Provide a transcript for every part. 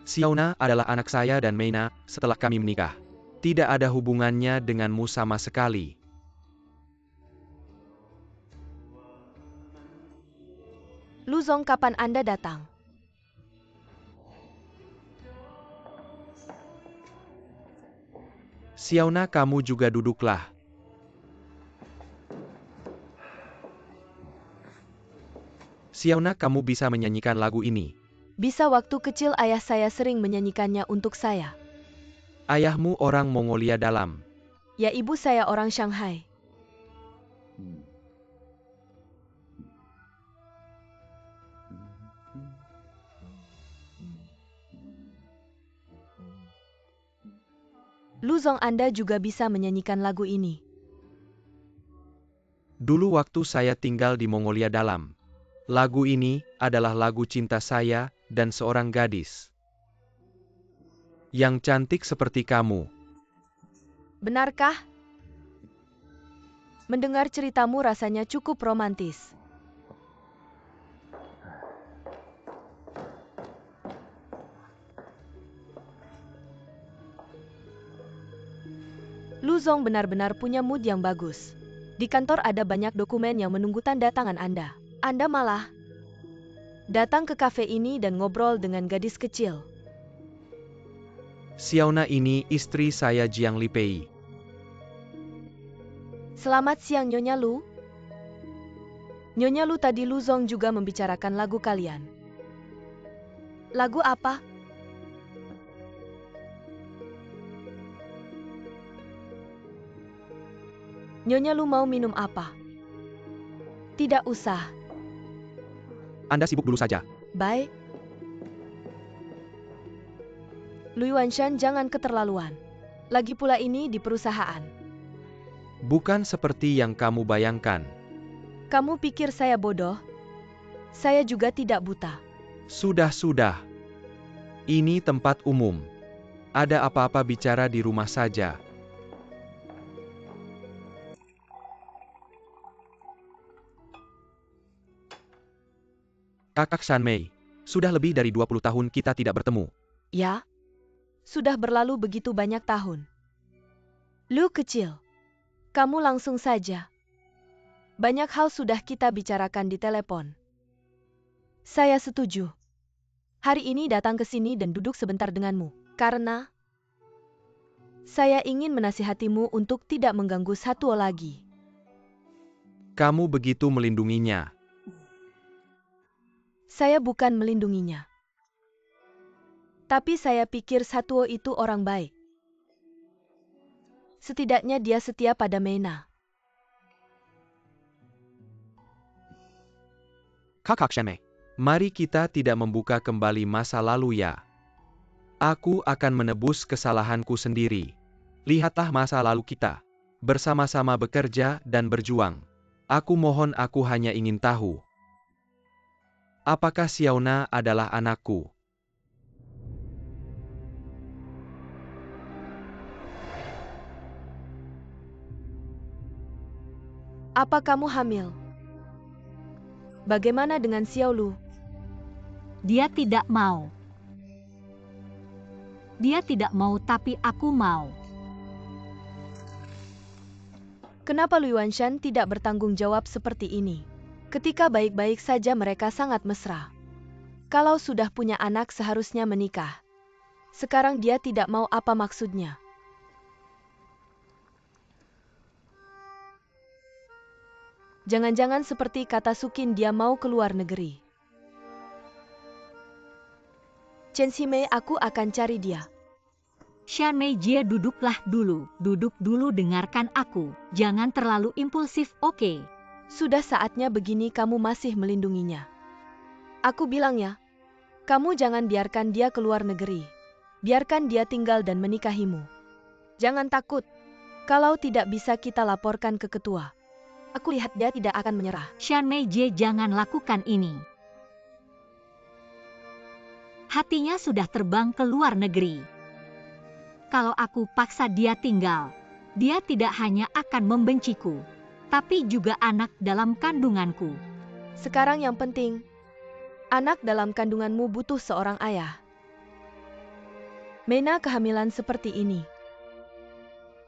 Xiaona adalah anak saya dan Meina setelah kami menikah. Tidak ada hubungannya denganmu sama sekali. Luzong, kapan Anda datang? Xiaona, kamu juga duduklah. Xiaona, kamu bisa menyanyikan lagu ini. Bisa, waktu kecil ayah saya sering menyanyikannya untuk saya. Ayahmu orang Mongolia dalam. Ya, ibu saya orang Shanghai. Luzong, Anda juga bisa menyanyikan lagu ini. Dulu waktu saya tinggal di Mongolia dalam. Lagu ini adalah lagu cinta saya dan seorang gadis yang cantik seperti kamu. Benarkah? Mendengar ceritamu rasanya cukup romantis. Luzong benar-benar punya mood yang bagus. Di kantor ada banyak dokumen yang menunggu tanda tangan Anda. Anda malah datang ke kafe ini dan ngobrol dengan gadis kecil. Xiaona ini istri saya Jiang Lipei. Selamat siang, Nyonya Lu. Nyonya Lu, tadi Luzong juga membicarakan lagu kalian. Lagu apa? Nyonya Lu mau minum apa? Tidak usah. Anda sibuk dulu saja. Bye. Lui Wanshan, jangan keterlaluan. Lagi pula ini di perusahaan. Bukan seperti yang kamu bayangkan. Kamu pikir saya bodoh? Saya juga tidak buta. Sudah. Ini tempat umum. Ada apa-apa bicara di rumah saja. Kakak Shanmei, sudah lebih dari 20 tahun kita tidak bertemu. Ya? Sudah berlalu begitu banyak tahun. Lu kecil. Kamu langsung saja. Banyak hal sudah kita bicarakan di telepon. Saya setuju. Hari ini datang ke sini dan duduk sebentar denganmu. Karena saya ingin menasihatimu untuk tidak mengganggu Satuo lagi. Kamu begitu melindunginya. Saya bukan melindunginya. Tapi saya pikir Satuo itu orang baik. Setidaknya dia setia pada Meina. Kakak Shanmei, mari kita tidak membuka kembali masa lalu ya. Aku akan menebus kesalahanku sendiri. Lihatlah masa lalu kita. Bersama-sama bekerja dan berjuang. Aku mohon, aku hanya ingin tahu. Apakah Xiaona adalah anakku? Apa kamu hamil? Bagaimana dengan Xiao Lu? Dia tidak mau. Dia tidak mau, tapi aku mau. Kenapa Lui Wanshan tidak bertanggung jawab seperti ini? Ketika baik-baik saja mereka sangat mesra. Kalau sudah punya anak seharusnya menikah. Sekarang dia tidak mau, apa maksudnya? Jangan-jangan seperti kata Sukin, dia mau keluar negeri. Chen Ximei, aku akan cari dia. Shanmei Jie, duduklah dulu. Duduk dulu, dengarkan aku. Jangan terlalu impulsif, oke? Sudah saatnya begini kamu masih melindunginya. Aku bilang ya, kamu jangan biarkan dia keluar negeri. Biarkan dia tinggal dan menikahimu. Jangan takut. Kalau tidak bisa kita laporkan ke ketua. Aku lihat dia tidak akan menyerah. Shanmei Jie, jangan lakukan ini. Hatinya sudah terbang ke luar negeri. Kalau aku paksa dia tinggal, dia tidak hanya akan membenciku, tapi juga anak dalam kandunganku. Sekarang yang penting, anak dalam kandunganmu butuh seorang ayah. Mena, kehamilan seperti ini.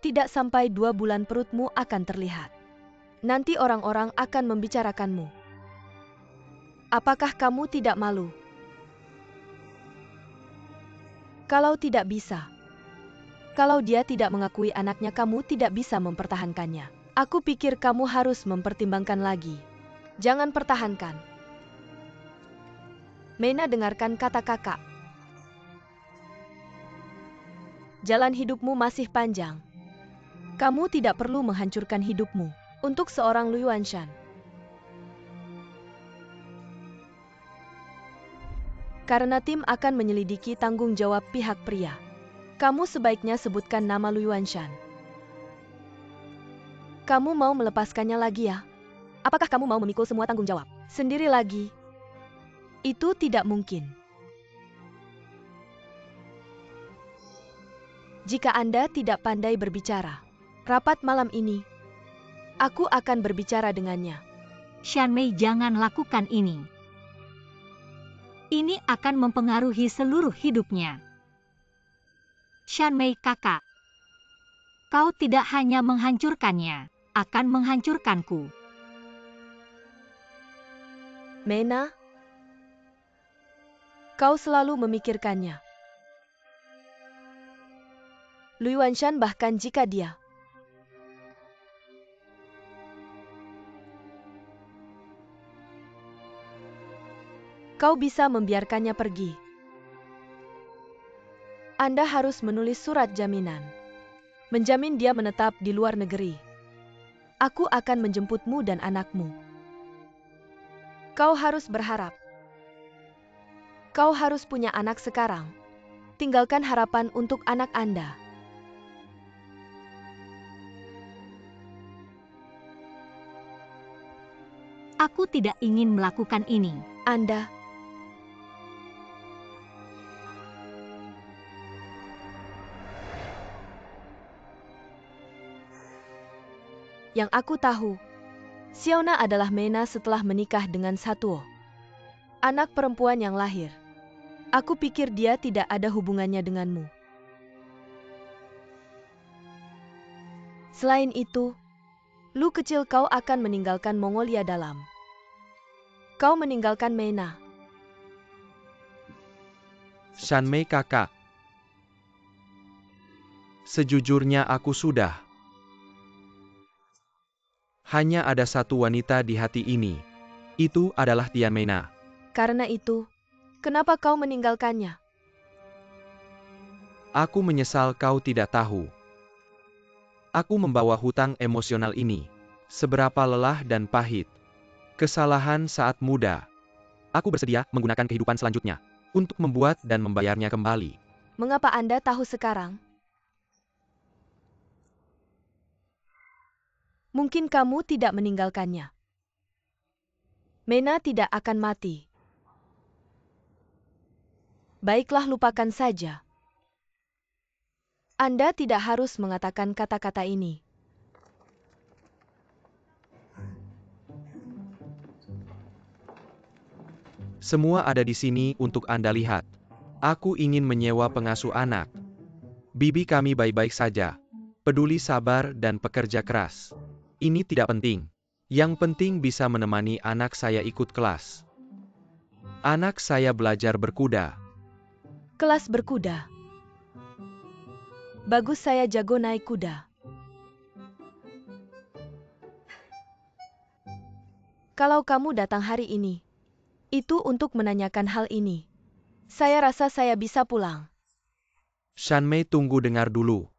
Tidak sampai 2 bulan perutmu akan terlihat. Nanti orang-orang akan membicarakanmu. Apakah kamu tidak malu? Kalau tidak bisa. Kalau dia tidak mengakui anaknya, kamu tidak bisa mempertahankannya. Aku pikir kamu harus mempertimbangkan lagi. Jangan pertahankan. Mena, dengarkan kata kakak. Jalan hidupmu masih panjang. Kamu tidak perlu menghancurkan hidupmu untuk seorang Lu Yuanshan. Karena tim akan menyelidiki tanggung jawab pihak pria. Kamu sebaiknya sebutkan nama Lu Yuanshan. Kamu mau melepaskannya lagi ya? Apakah kamu mau memikul semua tanggung jawab sendiri lagi? Itu tidak mungkin. Jika Anda tidak pandai berbicara, rapat malam ini, aku akan berbicara dengannya. Shanmei, jangan lakukan ini. Ini akan mempengaruhi seluruh hidupnya. Shanmei kakak, kau tidak hanya menghancurkannya, akan menghancurkanku. Mena, kau selalu memikirkannya. Lu Yuanshan, bahkan jika dia kau bisa membiarkannya pergi. Anda harus menulis surat jaminan. Menjamin dia menetap di luar negeri. Aku akan menjemputmu dan anakmu. Kau harus berharap. Kau harus punya anak sekarang. Tinggalkan harapan untuk anak Anda. Aku tidak ingin melakukan ini. Anda yang aku tahu, Xiaona adalah Mena setelah menikah dengan Satuo, anak perempuan yang lahir. Aku pikir dia tidak ada hubungannya denganmu. Selain itu, Lu kecil, kau akan meninggalkan Mongolia dalam. Kau meninggalkan Mena. Shanmei kakak. Sejujurnya aku sudah. Hanya ada satu wanita di hati ini. Itu adalah Tian Mena. Karena itu, kenapa kau meninggalkannya? Aku menyesal kau tidak tahu. Aku membawa hutang emosional ini. Seberapa lelah dan pahit. Kesalahan saat muda. Aku bersedia menggunakan kehidupan selanjutnya untuk membuat dan membayarnya kembali. Mengapa Anda tahu sekarang? Mungkin kamu tidak meninggalkannya. Mena tidak akan mati. Baiklah, lupakan saja. Anda tidak harus mengatakan kata-kata ini. Semua ada di sini untuk Anda lihat. Aku ingin menyewa pengasuh anak. Bibi kami baik-baik saja. Peduli, sabar, dan pekerja keras. Ini tidak penting. Yang penting bisa menemani anak saya ikut kelas. Anak saya belajar berkuda. Kelas berkuda. Bagus, saya jago naik kuda. Kalau kamu datang hari ini, itu untuk menanyakan hal ini. Saya rasa saya bisa pulang. Shanmei, tunggu, dengar dulu.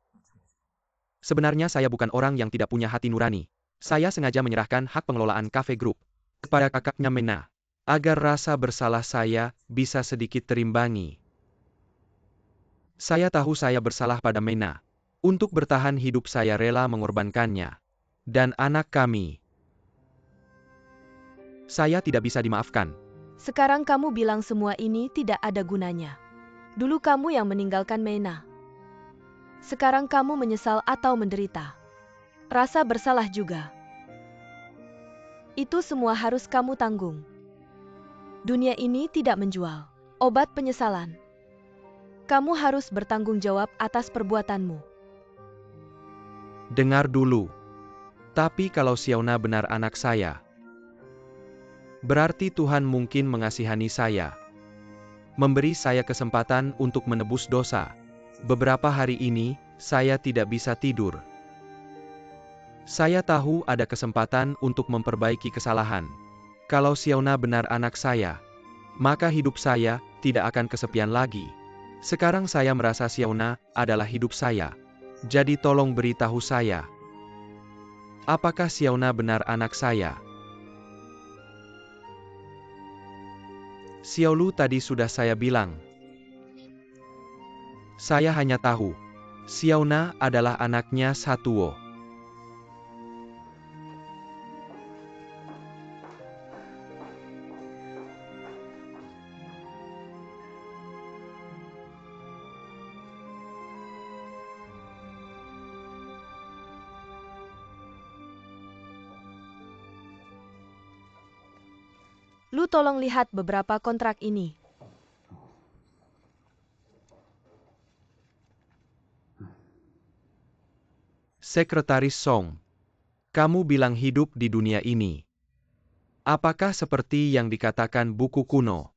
Sebenarnya saya bukan orang yang tidak punya hati nurani. Saya sengaja menyerahkan hak pengelolaan Cafe Group kepada kakaknya Mena, agar rasa bersalah saya bisa sedikit terimbangi. Saya tahu saya bersalah pada Mena. Untuk bertahan hidup saya rela mengorbankannya. Dan anak kami. Saya tidak bisa dimaafkan. Sekarang kamu bilang semua ini tidak ada gunanya. Dulu kamu yang meninggalkan Mena. Sekarang kamu menyesal atau menderita. Rasa bersalah juga. Itu semua harus kamu tanggung. Dunia ini tidak menjual obat penyesalan. Kamu harus bertanggung jawab atas perbuatanmu. Dengar dulu. Tapi kalau Xiaona benar anak saya, berarti Tuhan mungkin mengasihani saya. Memberi saya kesempatan untuk menebus dosa. Beberapa hari ini, saya tidak bisa tidur. Saya tahu ada kesempatan untuk memperbaiki kesalahan. Kalau Xiaona benar anak saya, maka hidup saya tidak akan kesepian lagi. Sekarang saya merasa Xiaona adalah hidup saya. Jadi tolong beritahu saya. Apakah Xiaona benar anak saya? Xiaolu tadi sudah saya bilang. Saya hanya tahu, Xiaona adalah anaknya Satuo. Lu tolong lihat beberapa kontrak ini. Sekretaris Song, kamu bilang hidup di dunia ini. Apakah seperti yang dikatakan buku kuno?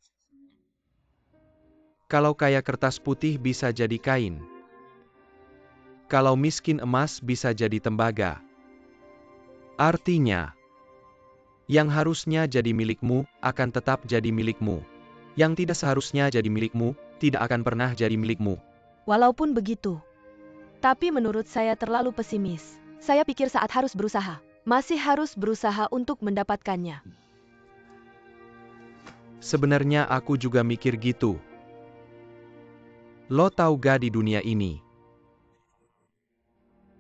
Kalau kaya kertas putih bisa jadi kain. Kalau miskin emas bisa jadi tembaga. Artinya, yang harusnya jadi milikmu akan tetap jadi milikmu. Yang tidak seharusnya jadi milikmu tidak akan pernah jadi milikmu. Walaupun begitu, tapi menurut saya terlalu pesimis. Saya pikir saat harus berusaha. Masih harus berusaha untuk mendapatkannya. Sebenarnya aku juga mikir gitu. Lo tahu gak di dunia ini?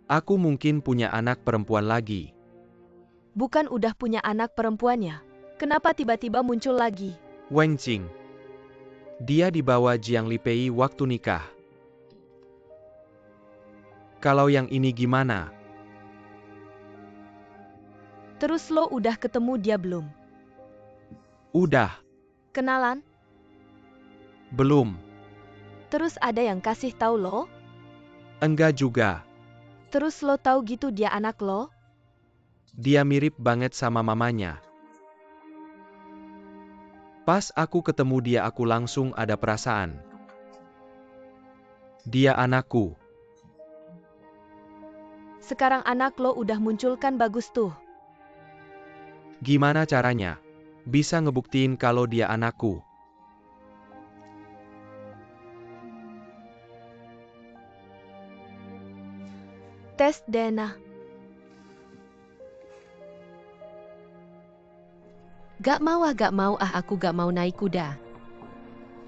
Aku mungkin punya anak perempuan lagi. Bukan udah punya anak perempuannya? Kenapa tiba-tiba muncul lagi? Weng Jing. Dia dibawa Jiang Lipei waktu nikah. Kalau yang ini gimana? Terus lo udah ketemu dia belum? Udah. Kenalan? Belum. Terus ada yang kasih tahu lo? Enggak juga. Terus lo tahu gitu dia anak lo? Dia mirip banget sama mamanya. Pas aku ketemu dia aku langsung ada perasaan. Dia anakku. Sekarang anak lo udah muncul kan bagus tuh. Gimana caranya? Bisa ngebuktiin kalau dia anakku. Tes DNA. Gak mau aku gak mau naik kuda.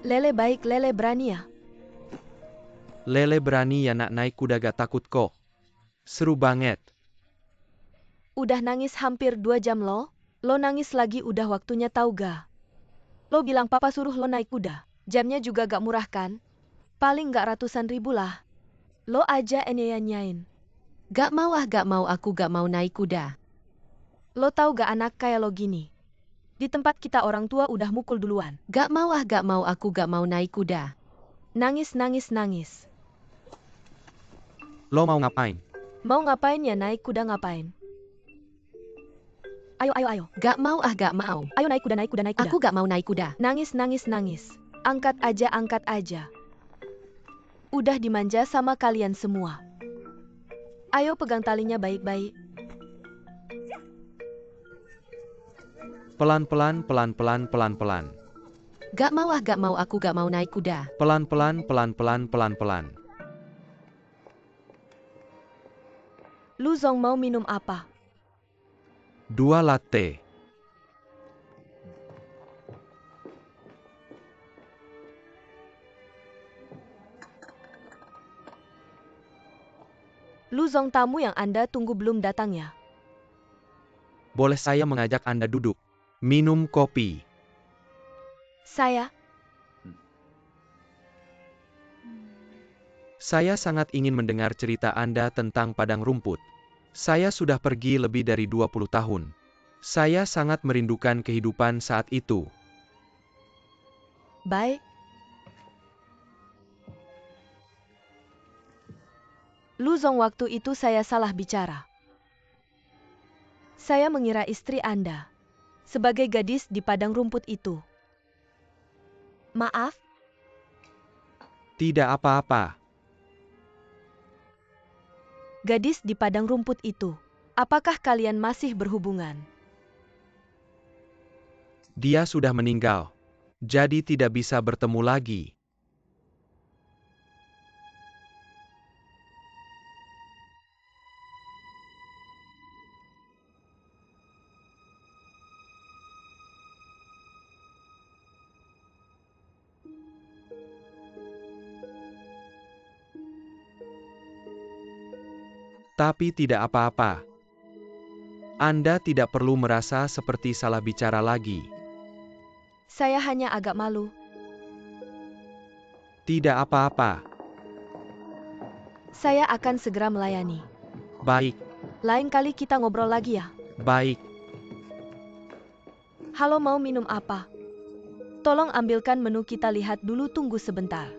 Lele baik, Lele berani ya? Lele berani ya nak naik kuda gak takut kok. Seru banget. Udah nangis hampir 2 jam lo? Lo nangis lagi udah waktunya tahu gak? Lo bilang papa suruh lo naik kuda. Jamnya juga gak murah kan? Paling gak ratusan ribu lah. Lo aja nyain. Gak mau aku gak mau naik kuda. Lo tahu gak anak kayak lo gini? Di tempat kita orang tua udah mukul duluan. Gak mau aku gak mau naik kuda. Nangis. Lo mau ngapain? Mau ngapain ya naik kuda ngapain? Ayo. Gak mau. Ayo naik kuda. Aku gak mau naik kuda. Nangis. Angkat aja. Udah dimanja sama kalian semua. Ayo pegang talinya baik-baik. Pelan-pelan. Gak mau aku gak mau naik kuda. Pelan-pelan. Lu Zong mau minum apa? 2 latte. Lu Zong tamu yang Anda tunggu belum datang ya? Boleh saya mengajak Anda duduk? Minum kopi. Saya sangat ingin mendengar cerita Anda tentang padang rumput. Saya sudah pergi lebih dari 20 tahun. Saya sangat merindukan kehidupan saat itu. Baik. Lu Zong, waktu itu saya salah bicara. Saya mengira istri Anda sebagai gadis di padang rumput itu. Maaf, Tidak apa-apa. gadis di padang rumput itu. Apakah kalian masih berhubungan? Dia sudah meninggal. Jadi tidak bisa bertemu lagi. Tapi tidak apa-apa. Anda tidak perlu merasa seperti salah bicara lagi. Saya hanya agak malu. Tidak apa-apa. Saya akan segera melayani. Baik, Lain kali kita ngobrol lagi ya. baik. Halo, mau minum apa? Tolong ambilkan menu, kita lihat dulu, tunggu sebentar.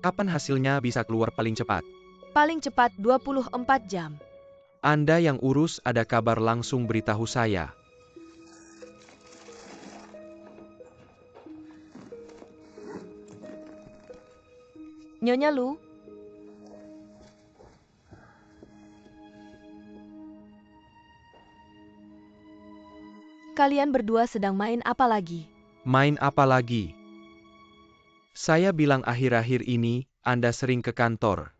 Kapan hasilnya bisa keluar paling cepat? Paling cepat 24 jam. Anda yang urus, ada kabar langsung beritahu saya. Nyonya Lu, kalian berdua sedang main apa lagi? Main apa lagi? Saya bilang akhir-akhir ini, Anda sering ke kantor.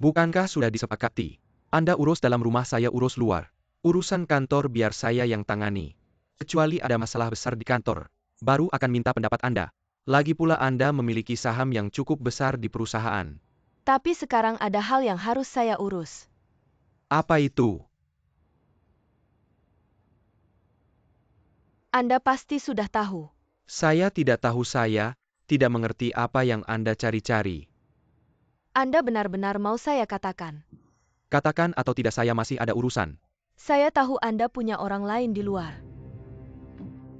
Bukankah sudah disepakati? Anda urus dalam rumah, saya urus luar. Urusan kantor biar saya yang tangani. Kecuali ada masalah besar di kantor, baru akan minta pendapat Anda. Lagi pula Anda memiliki saham yang cukup besar di perusahaan. Tapi sekarang ada hal yang harus saya urus. Apa itu? Anda pasti sudah tahu. Saya tidak tahu, saya tidak mengerti apa yang Anda cari-cari. Anda benar-benar mau saya katakan. Katakan atau tidak, saya masih ada urusan. Saya tahu Anda punya orang lain di luar.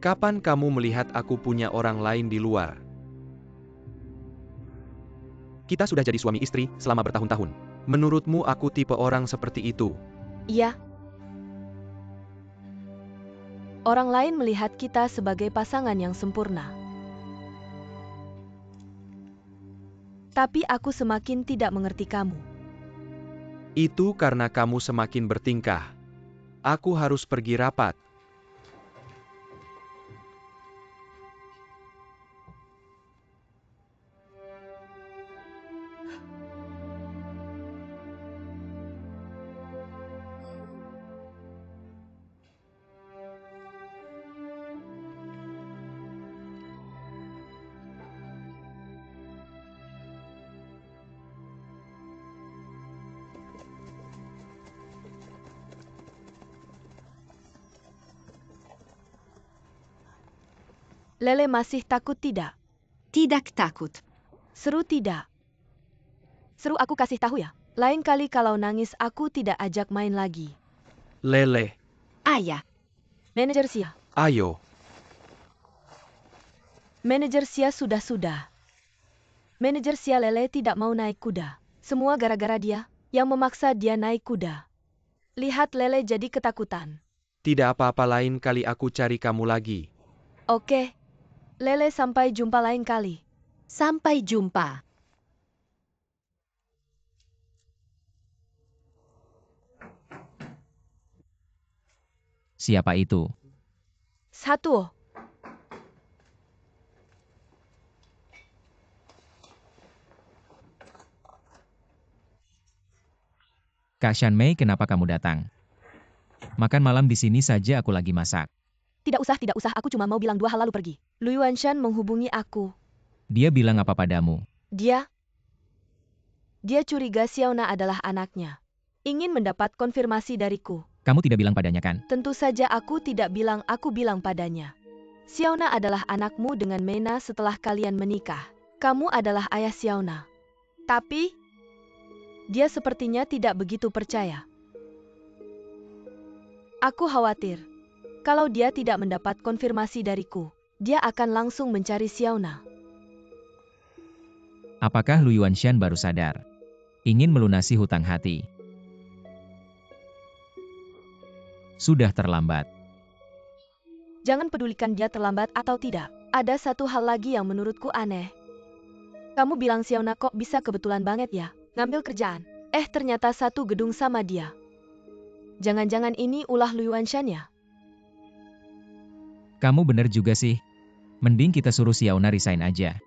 Kapan kamu melihat aku punya orang lain di luar? Kita sudah jadi suami istri selama bertahun-tahun. Menurutmu aku tipe orang seperti itu? Iya. Orang lain melihat kita sebagai pasangan yang sempurna. Tapi aku semakin tidak mengerti kamu. Itu karena kamu semakin bertingkah. Aku harus pergi rapat. Lele masih takut tidak? Tidak takut. Seru tidak? Seru, aku kasih tahu ya. Lain kali kalau nangis aku tidak ajak main lagi. Lele, Ayah, Manajer Sia. ayo. Manajer Sia, sudah. Manajer Sia, Lele tidak mau naik kuda. Semua gara-gara dia, yang memaksa dia naik kuda. Lihat Lele jadi ketakutan. Tidak apa-apa, lain kali aku cari kamu lagi. Oke. Lele, sampai jumpa lain kali. sampai jumpa. Siapa itu? Satu. Kak Shanmei, kenapa kamu datang? Makan malam di sini saja, aku lagi masak. Tidak usah, aku cuma mau bilang 2 hal lalu pergi. Lu Yuanshan menghubungi aku. Dia bilang apa padamu? Dia curiga Xiaona adalah anaknya. Ingin mendapat konfirmasi dariku. Kamu tidak bilang padanya kan? Tentu saja aku tidak bilang, aku bilang padanya. Xiaona adalah anakmu dengan Mena setelah kalian menikah. Kamu adalah ayah Xiaona. Tapi, dia sepertinya tidak begitu percaya. Aku khawatir. Kalau dia tidak mendapat konfirmasi dariku, dia akan langsung mencari Xiaona. Apakah Lu Yuanshan baru sadar? Ingin melunasi hutang hati. Sudah terlambat. Jangan pedulikan dia terlambat atau tidak. Ada satu hal lagi yang menurutku aneh. Kamu bilang Xiaona kok bisa kebetulan banget ya, ngambil kerjaan. Ternyata satu gedung sama dia. Jangan-jangan ini ulah Lu Yuanshan ya? Kamu bener juga sih. Mending kita suruh Xiaona resign aja.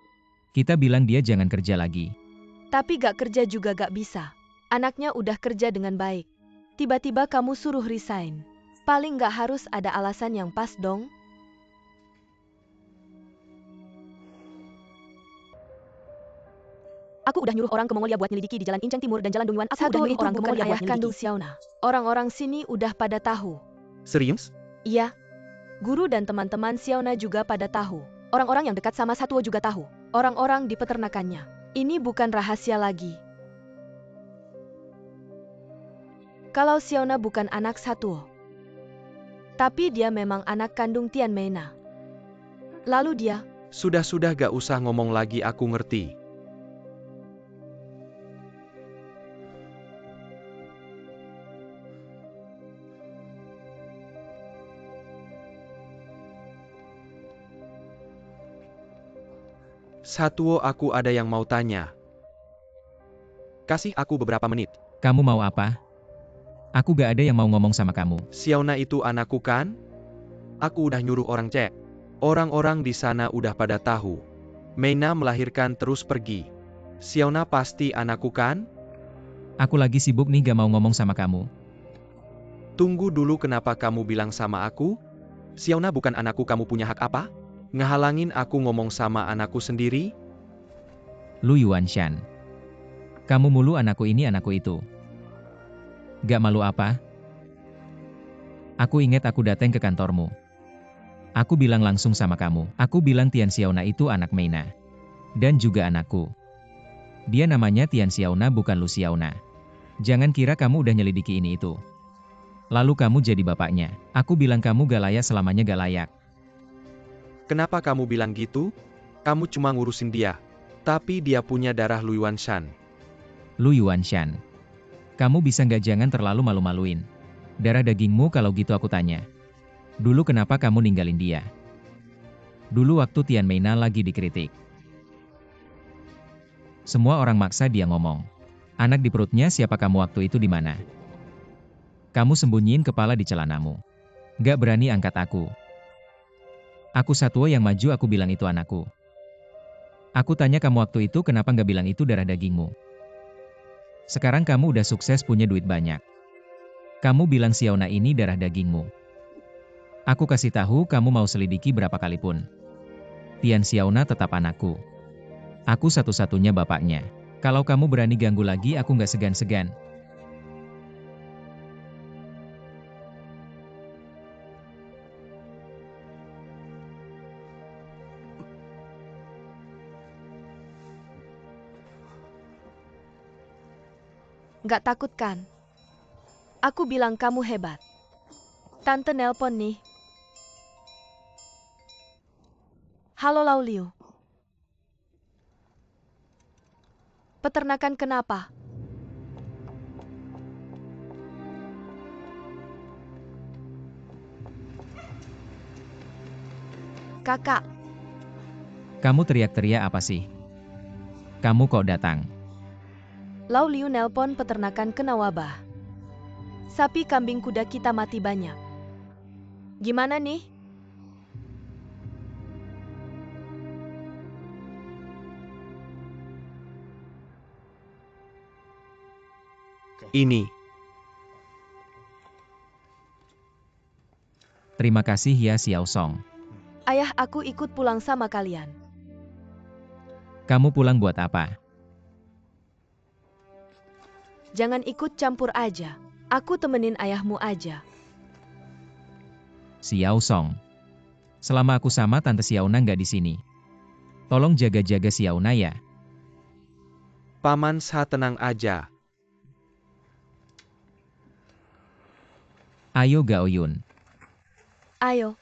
Kita bilang dia jangan kerja lagi. Tapi gak kerja juga gak bisa. Anaknya udah kerja dengan baik. Tiba-tiba kamu suruh resign. Paling gak harus ada alasan yang pas dong. Aku udah nyuruh orang ke Mongolia buat nyelidiki di Jalan Inceng Timur dan Jalan Dongyuan. Aku udah nyuruh orang ke Mongolia buat nyelidiki. Xiaona. Orang-orang sini udah pada tahu. Serius? Iya. Guru dan teman-teman Xiaona juga pada tahu. Orang-orang yang dekat sama Satuo juga tahu. Orang-orang di peternakannya. Ini bukan rahasia lagi. Kalau Xiaona bukan anak Satuo, tapi dia memang anak kandung Tian Meina. Lalu dia, Sudah gak usah ngomong lagi, aku ngerti. Satuo, aku ada yang mau tanya. Kasih aku beberapa menit. Kamu mau apa? Aku gak ada yang mau ngomong sama kamu. Xiaona itu anakku kan? Aku udah nyuruh orang cek. Orang-orang di sana udah pada tahu. Meina melahirkan terus pergi. Xiaona pasti anakku kan? Aku lagi sibuk nih gak mau ngomong sama kamu. Tunggu dulu, kenapa kamu bilang sama aku? Xiaona bukan anakku, kamu punya hak apa? Ngehalangin aku ngomong sama anakku sendiri? Lu Yuanshan. Kamu mulu anakku ini anakku itu. Gak malu apa? Aku ingat aku datang ke kantormu. Aku bilang langsung sama kamu. Aku bilang Tian Xiaona itu anak Meina. Dan juga anakku. Dia namanya Tian Xiaona bukan Lu Xiaona. Jangan kira kamu udah nyelidiki ini itu. Lalu kamu jadi bapaknya. Aku bilang kamu gak layak, selamanya gak layak. Kenapa kamu bilang gitu? Kamu cuma ngurusin dia. Tapi dia punya darah Lu Yuanshan. Lu Yuanshan. Kamu bisa nggak jangan terlalu malu-maluin? Darah dagingmu kalau gitu, aku tanya. Dulu kenapa kamu ninggalin dia? Dulu waktu Tian Meina lagi dikritik. Semua orang maksa dia ngomong. Anak di perutnya siapa kamu waktu itu di mana? Kamu sembunyiin kepala di celanamu. Nggak berani angkat aku. Aku Satuo yang maju, aku bilang itu anakku. Aku tanya kamu waktu itu kenapa nggak bilang itu darah dagingmu? Sekarang kamu udah sukses, punya duit banyak. Kamu bilang Xiaona ini darah dagingmu. Aku kasih tahu kamu mau selidiki berapa kali pun. Tian Xiaona tetap anakku. Aku satu-satunya bapaknya. Kalau kamu berani ganggu lagi, aku nggak segan-segan. nggak takut kan? Aku bilang kamu hebat. Tante nelpon nih. Halo Lau Liu. Peternakan kenapa? Kakak, Kamu teriak-teriak apa sih? Kamu kok datang? Lau Liu nelpon peternakan kena wabah. Sapi kambing kuda kita mati banyak. Gimana nih? Ini. Terima kasih ya Xiao Song. Ayah aku ikut pulang sama kalian. Kamu pulang buat apa? Jangan ikut campur aja. Aku temenin ayahmu aja. Xiao Song. Selama aku sama Tante Xiaona nggak di sini. Tolong jaga-jaga Xiaona ya. Paman Sa, tenang aja. Ayo Gao Yun. Ayo,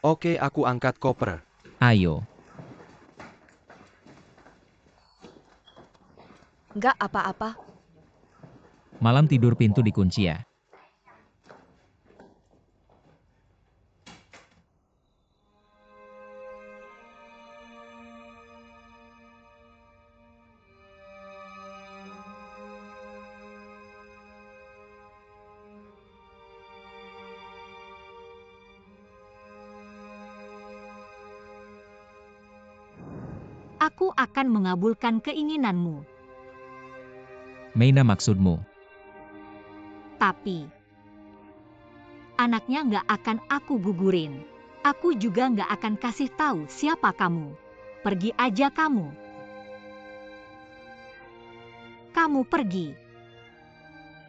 Oke, aku angkat koper. Ayo. nggak apa-apa. Malam tidur pintu dikunci ya. Aku akan mengabulkan keinginanmu. Meina maksudmu? Tapi anaknya nggak akan aku gugurin. Aku juga nggak akan kasih tahu siapa kamu. Pergi aja kamu. Kamu pergi.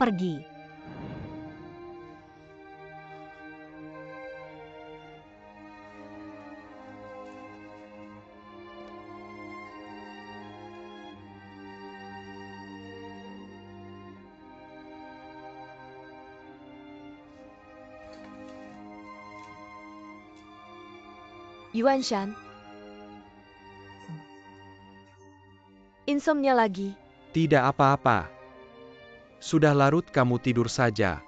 Pergi. Yuan Shan. Insomnia lagi. Tidak apa-apa. Sudah larut, kamu tidur saja.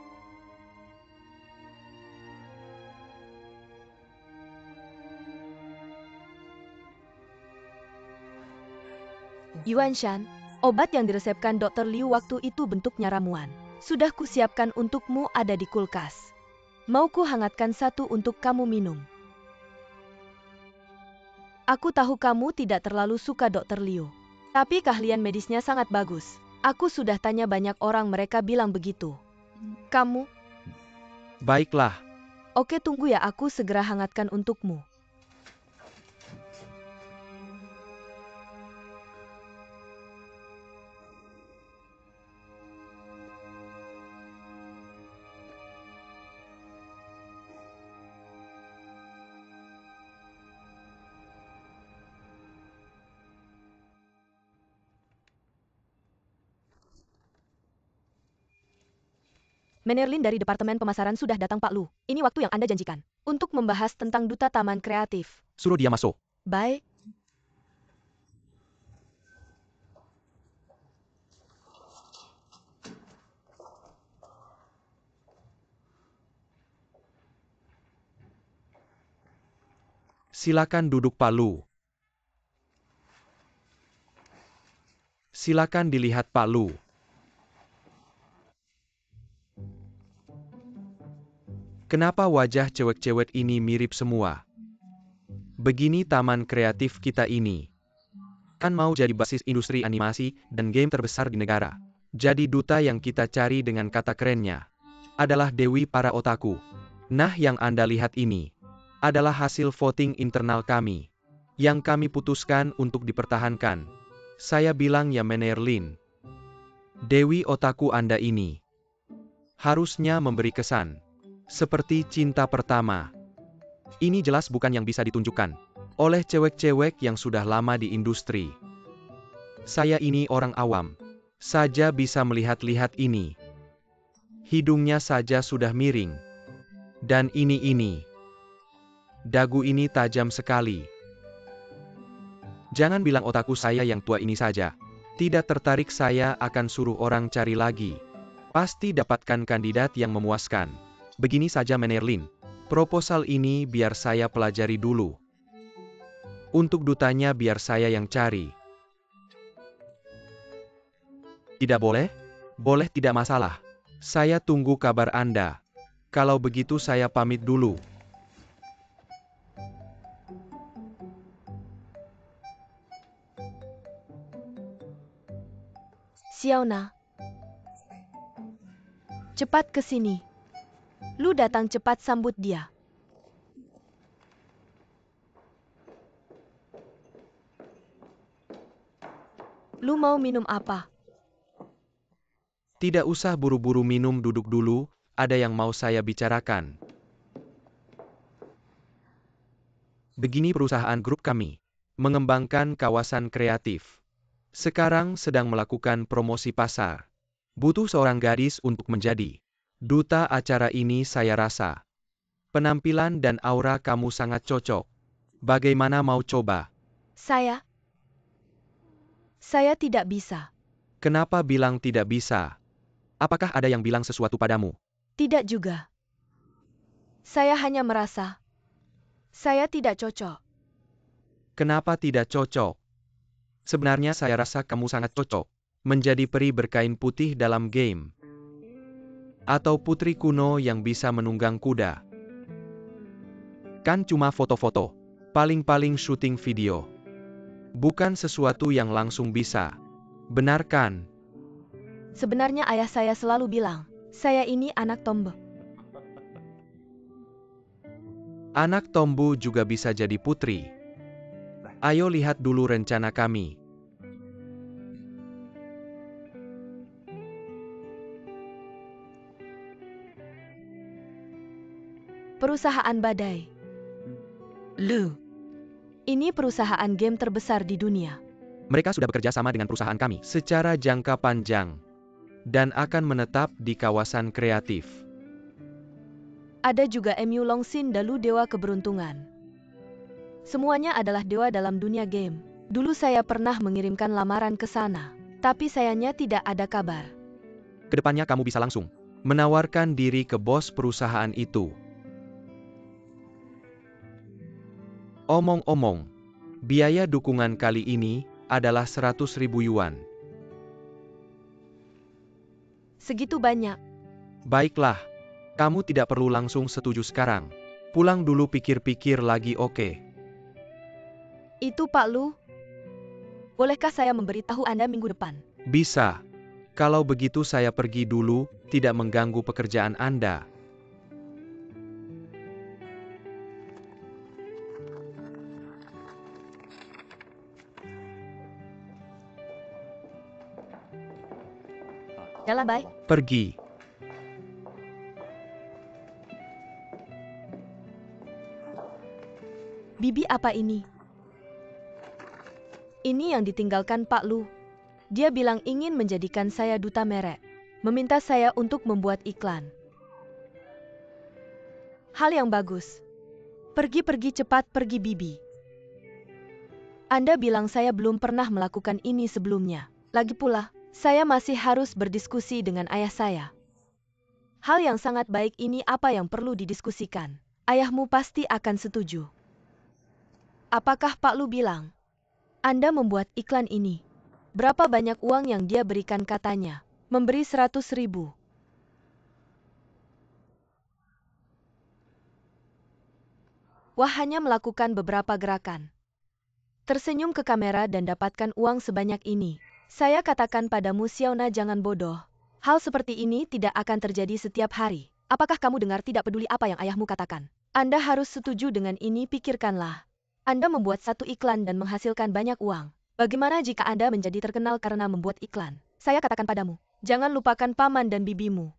Yuan Shan, obat yang diresepkan Dr. Liu waktu itu bentuknya ramuan. Sudah kusiapkan untukmu ada di kulkas. Mau ku hangatkan satu untuk kamu minum. Aku tahu kamu tidak terlalu suka Dr. Liu. Tapi keahlian medisnya sangat bagus. Aku sudah tanya banyak orang, mereka bilang begitu. Kamu? Baiklah. Oke, tunggu ya, aku segera hangatkan untukmu. Menerlin dari Departemen Pemasaran sudah datang, Pak Lu. Ini waktu yang Anda janjikan. Untuk membahas tentang Duta Taman Kreatif. Suruh dia masuk. Baik. Silakan duduk, Pak Lu. Silakan dilihat, Pak Lu. Kenapa wajah cewek-cewek ini mirip semua? Begini taman kreatif kita ini. Kan mau jadi basis industri animasi dan game terbesar di negara. Jadi duta yang kita cari dengan kata kerennya adalah Dewi para otaku. Nah, yang Anda lihat ini adalah hasil voting internal kami yang kami putuskan untuk dipertahankan. Saya bilang ya, Menerlin. Dewi otaku Anda ini harusnya memberi kesan seperti cinta pertama. Ini jelas bukan yang bisa ditunjukkan oleh cewek-cewek yang sudah lama di industri. Saya ini orang awam saja bisa melihat-lihat ini. Hidungnya saja sudah miring. Dan ini. Dagu ini tajam sekali. Jangan bilang otaku saya yang tua ini saja. Tidak tertarik, saya akan suruh orang cari lagi. Pasti dapatkan kandidat yang memuaskan. Begini saja, Menerlin. Proposal ini biar saya pelajari dulu. Untuk dutanya biar saya yang cari. Tidak boleh? Boleh, tidak masalah. Saya tunggu kabar Anda. Kalau begitu saya pamit dulu. Xiaona. Cepat ke sini. Lu datang cepat sambut dia. Lu mau minum apa? Tidak usah buru-buru minum, duduk dulu, ada yang mau saya bicarakan. Begini, perusahaan grup kami mengembangkan kawasan kreatif. Sekarang sedang melakukan promosi pasar. Butuh seorang gadis untuk menjadi duta acara ini. Saya rasa Penampilan dan aura kamu sangat cocok. Bagaimana mau coba? Saya tidak bisa. Kenapa bilang tidak bisa? Apakah ada yang bilang sesuatu padamu? Tidak juga. Saya hanya merasa saya tidak cocok. Kenapa tidak cocok? Sebenarnya saya rasa kamu sangat cocok menjadi peri berkain putih dalam game. Atau putri kuno yang bisa menunggang kuda. Kan cuma foto-foto. Paling-paling syuting video. Bukan sesuatu yang langsung bisa. Benar kan? Sebenarnya ayah saya selalu bilang, saya ini anak tombo. Anak tombu juga bisa jadi putri. Ayo lihat dulu rencana kami. Perusahaan badai. Lu. Ini perusahaan game terbesar di dunia. Mereka sudah bekerja sama dengan perusahaan kami secara jangka panjang. Dan akan menetap di kawasan kreatif. Ada juga MU Longsin Dalu Dewa Keberuntungan. Semuanya adalah dewa dalam dunia game. Dulu saya pernah mengirimkan lamaran ke sana. Tapi sayangnya tidak ada kabar. Kedepannya kamu bisa langsung menawarkan diri ke bos perusahaan itu. Omong-omong, biaya dukungan kali ini adalah 100.000 yuan. Segitu banyak. Baiklah, kamu tidak perlu langsung setuju sekarang. Pulang dulu pikir-pikir lagi oke? Itu Pak Lu. Bolehkah saya memberitahu Anda minggu depan? Bisa. Kalau begitu saya pergi dulu, tidak mengganggu pekerjaan Anda. Jalan bye. Pergi. Bibi apa ini? Ini yang ditinggalkan Pak Lu. Dia bilang ingin menjadikan saya duta merek. Meminta saya untuk membuat iklan. Hal yang bagus. Pergi cepat pergi Bibi. Anda bilang saya belum pernah melakukan ini sebelumnya. Lagi pula, saya masih harus berdiskusi dengan ayah saya. Hal yang sangat baik ini apa yang perlu didiskusikan. Ayahmu pasti akan setuju. Apakah Pak Lu bilang? Anda membuat iklan ini. Berapa banyak uang yang dia berikan katanya? Memberi 100.000. Wah hanya melakukan beberapa gerakan. Tersenyum ke kamera dan dapatkan uang sebanyak ini. Saya katakan padamu Xiaona jangan bodoh. Hal seperti ini tidak akan terjadi setiap hari. Apakah kamu dengar tidak peduli apa yang ayahmu katakan? Anda harus setuju dengan ini pikirkanlah. Anda membuat satu iklan dan menghasilkan banyak uang. Bagaimana jika Anda menjadi terkenal karena membuat iklan? Saya katakan padamu, jangan lupakan paman dan bibimu.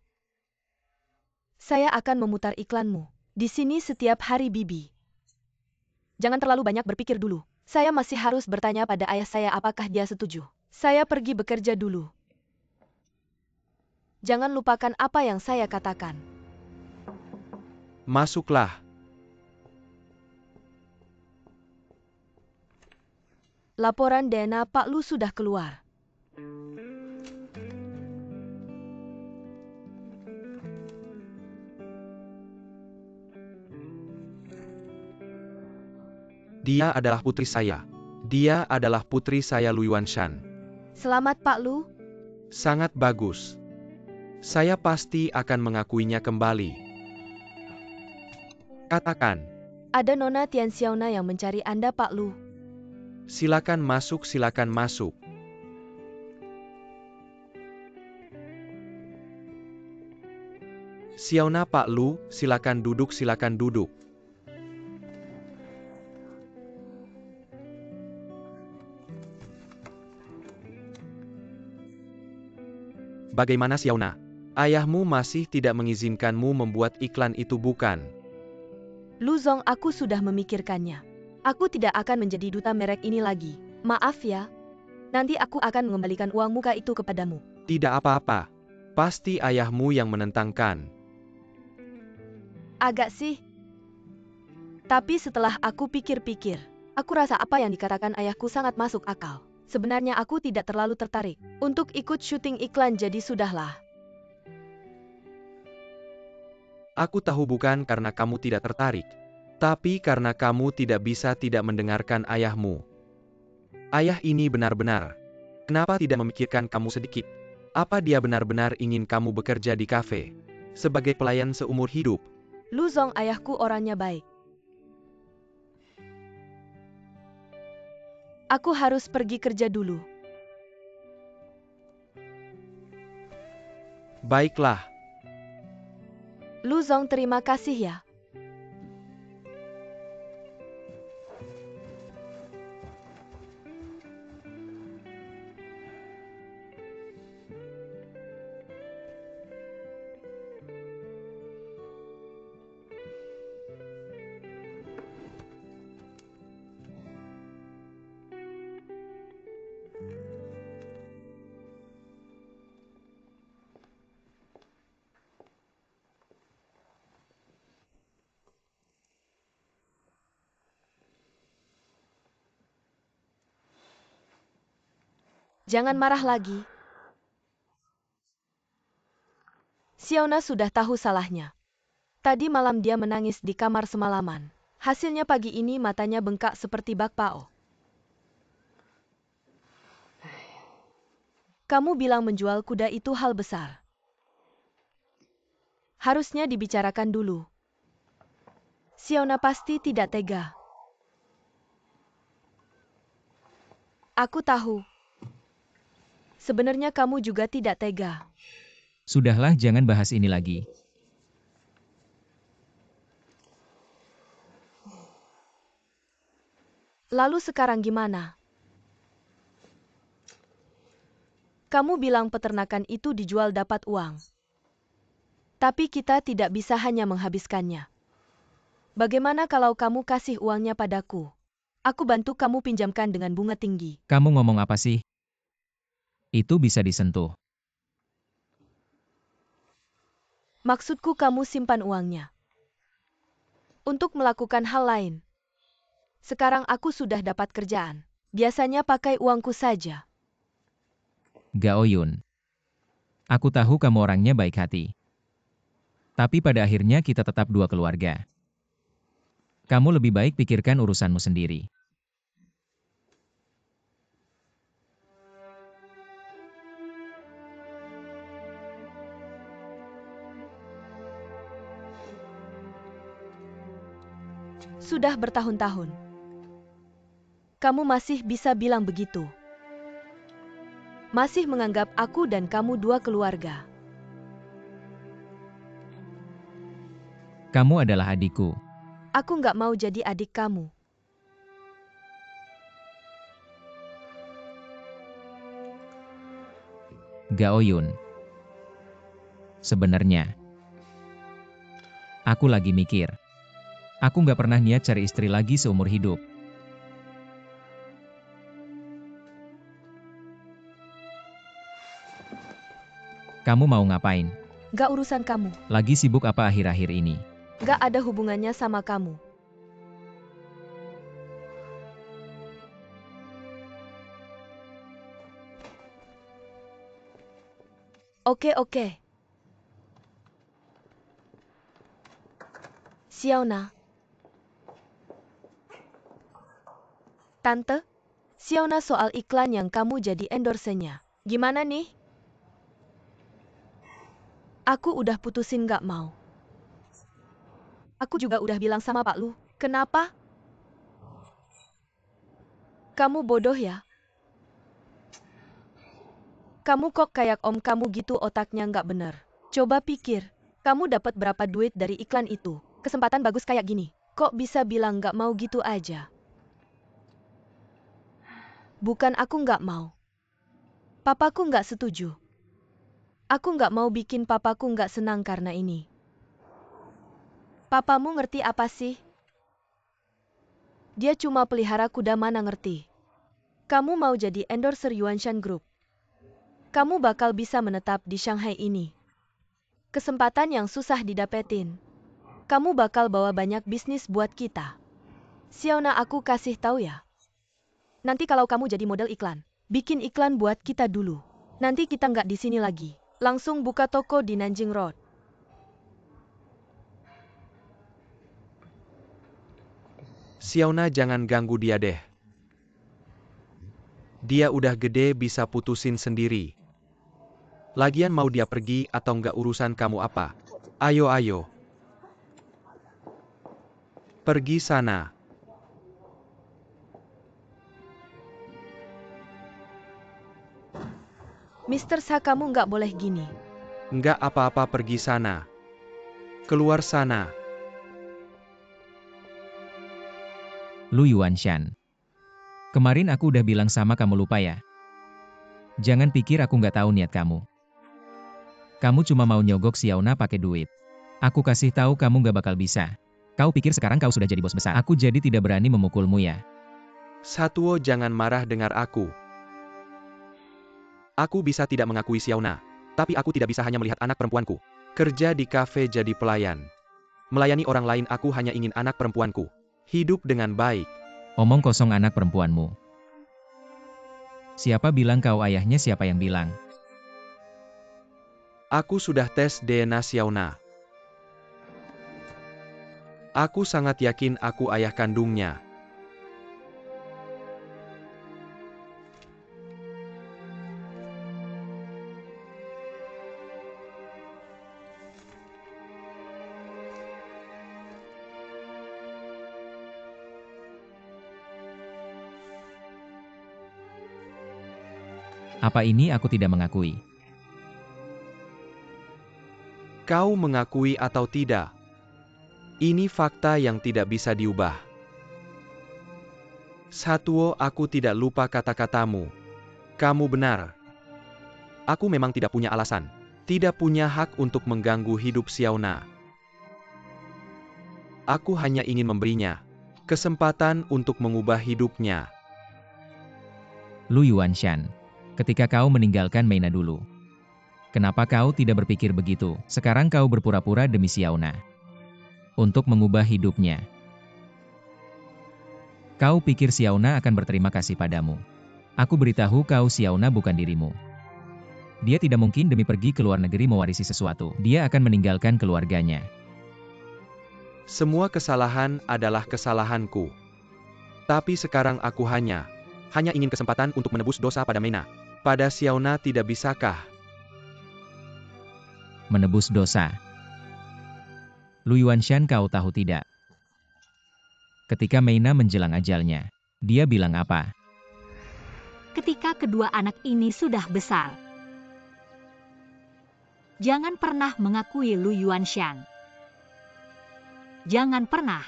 Saya akan memutar iklanmu. Di sini setiap hari Bibi. Jangan terlalu banyak berpikir dulu. Saya masih harus bertanya pada ayah saya apakah dia setuju. Saya pergi bekerja dulu. Jangan lupakan apa yang saya katakan. Masuklah. Laporan DNA Pak Lu sudah keluar. Dia adalah putri saya. Dia adalah putri saya Lu Yuanshan. Selamat Pak Lu. Sangat bagus. Saya pasti akan mengakuinya kembali. Katakan. Ada Nona Tian Xiaona yang mencari Anda Pak Lu. Silakan masuk, silakan masuk. Xiaona Pak Lu, silakan duduk, silakan duduk. Bagaimana Xiaona? Ayahmu masih tidak mengizinkanmu membuat iklan itu bukan? Lu Zong, aku sudah memikirkannya. Aku tidak akan menjadi duta merek ini lagi. Maaf ya. Nanti aku akan mengembalikan uang muka itu kepadamu. Tidak apa-apa. Pasti ayahmu yang menentangkan. Agak sih. Tapi setelah aku pikir-pikir, aku rasa apa yang dikatakan ayahku sangat masuk akal. Sebenarnya aku tidak terlalu tertarik untuk ikut syuting iklan, jadi sudahlah. Aku tahu bukan karena kamu tidak tertarik, tapi karena kamu tidak bisa tidak mendengarkan ayahmu. Ayah ini benar-benar. Kenapa tidak memikirkan kamu sedikit? Apa dia benar-benar ingin kamu bekerja di kafe sebagai pelayan seumur hidup? Lu Zong, ayahku orangnya baik. Aku harus pergi kerja dulu. Baiklah. Lu Zong, terima kasih ya. Jangan marah lagi. Xiaona sudah tahu salahnya. Tadi malam dia menangis di kamar semalaman. Hasilnya pagi ini matanya bengkak seperti bak pao. Kamu bilang menjual kuda itu hal besar. Harusnya dibicarakan dulu. Xiaona pasti tidak tega. Aku tahu. Sebenarnya kamu juga tidak tega. Sudahlah, jangan bahas ini lagi. Lalu sekarang gimana? Kamu bilang peternakan itu dijual dapat uang. Tapi kita tidak bisa hanya menghabiskannya. Bagaimana kalau kamu kasih uangnya padaku? Aku bantu kamu pinjamkan dengan bunga tinggi. Kamu ngomong apa sih? Itu bisa disentuh. Maksudku kamu simpan uangnya. Untuk melakukan hal lain. Sekarang aku sudah dapat kerjaan. Biasanya pakai uangku saja. Gao Yun. Aku tahu kamu orangnya baik hati. Tapi pada akhirnya kita tetap dua keluarga. Kamu lebih baik pikirkan urusanmu sendiri. Sudah bertahun-tahun. Kamu masih bisa bilang begitu. Masih menganggap aku dan kamu dua keluarga. Kamu adalah adikku. Aku nggak mau jadi adik kamu. Gao Yun. Sebenarnya, aku lagi mikir. Aku nggak pernah niat cari istri lagi seumur hidup. Kamu mau ngapain? Nggak urusan kamu. Lagi sibuk apa akhir-akhir ini? Nggak ada hubungannya sama kamu. Oke. Xiaona. Tante, Xiaona soal iklan yang kamu jadi endorse-nya. Gimana nih? Aku udah putusin nggak mau. Aku juga udah bilang sama Pak Lu. Kenapa? Kamu bodoh ya? Kamu kok kayak om kamu gitu, otaknya nggak bener. Coba pikir, kamu dapat berapa duit dari iklan itu? Kesempatan bagus kayak gini. Kok bisa bilang nggak mau gitu aja? Bukan aku nggak mau. Papaku nggak setuju. Aku nggak mau bikin papaku nggak senang karena ini. Papamu ngerti apa sih? Dia cuma pelihara kuda, mana ngerti. Kamu mau jadi endorser Yuanshan Group. Kamu bakal bisa menetap di Shanghai ini. Kesempatan yang susah didapetin. Kamu bakal bawa banyak bisnis buat kita. Xiaona, aku kasih tahu ya. Nanti kalau kamu jadi model iklan, bikin iklan buat kita dulu. Nanti kita nggak di sini lagi. Langsung buka toko di Nanjing Road. Xiaona, jangan ganggu dia deh. Dia udah gede bisa putusin sendiri. Lagian mau dia pergi atau nggak urusan kamu apa. Ayo. Pergi sana. Mr. Sa, kamu nggak boleh gini. Nggak apa-apa, pergi sana. Keluar sana. Lu Yuanshan. Kemarin aku udah bilang sama kamu, lupa ya? Jangan pikir aku nggak tahu niat kamu. Kamu cuma mau nyogok Xiaona pakai duit. Aku kasih tahu kamu nggak bakal bisa. Kau pikir sekarang kau sudah jadi bos besar? Aku jadi tidak berani memukulmu ya. Satuo, jangan marah dengar aku. Aku bisa tidak mengakui Xiaona, tapi aku tidak bisa hanya melihat anak perempuanku kerja di kafe jadi pelayan. Melayani orang lain, aku hanya ingin anak perempuanku hidup dengan baik. Omong kosong anak perempuanmu. Siapa bilang kau ayahnya? Siapa yang bilang? Aku sudah tes DNA Xiaona. Aku sangat yakin aku ayah kandungnya. Apa ini aku tidak mengakui? Kau mengakui atau tidak? Ini fakta yang tidak bisa diubah. Satuo, aku tidak lupa kata-katamu. Kamu benar. Aku memang tidak punya alasan, tidak punya hak untuk mengganggu hidup Xiaona. Aku hanya ingin memberinya kesempatan untuk mengubah hidupnya. Lu Yuanshan. Ketika kau meninggalkan Meina dulu. Kenapa kau tidak berpikir begitu? Sekarang kau berpura-pura demi Xiaona. Untuk mengubah hidupnya. Kau pikir Xiaona akan berterima kasih padamu? Aku beritahu kau, Xiaona bukan dirimu. Dia tidak mungkin demi pergi ke luar negeri mewarisi sesuatu. Dia akan meninggalkan keluarganya. Semua kesalahan adalah kesalahanku. Tapi sekarang aku hanya ingin kesempatan untuk menebus dosa pada Meina. Pada Xiaona tidak bisakah? Menebus dosa. Lu Yuanshan, kau tahu tidak? Ketika Meina menjelang ajalnya, dia bilang apa? Ketika kedua anak ini sudah besar, jangan pernah mengakui Lu Yuanshan. Jangan pernah.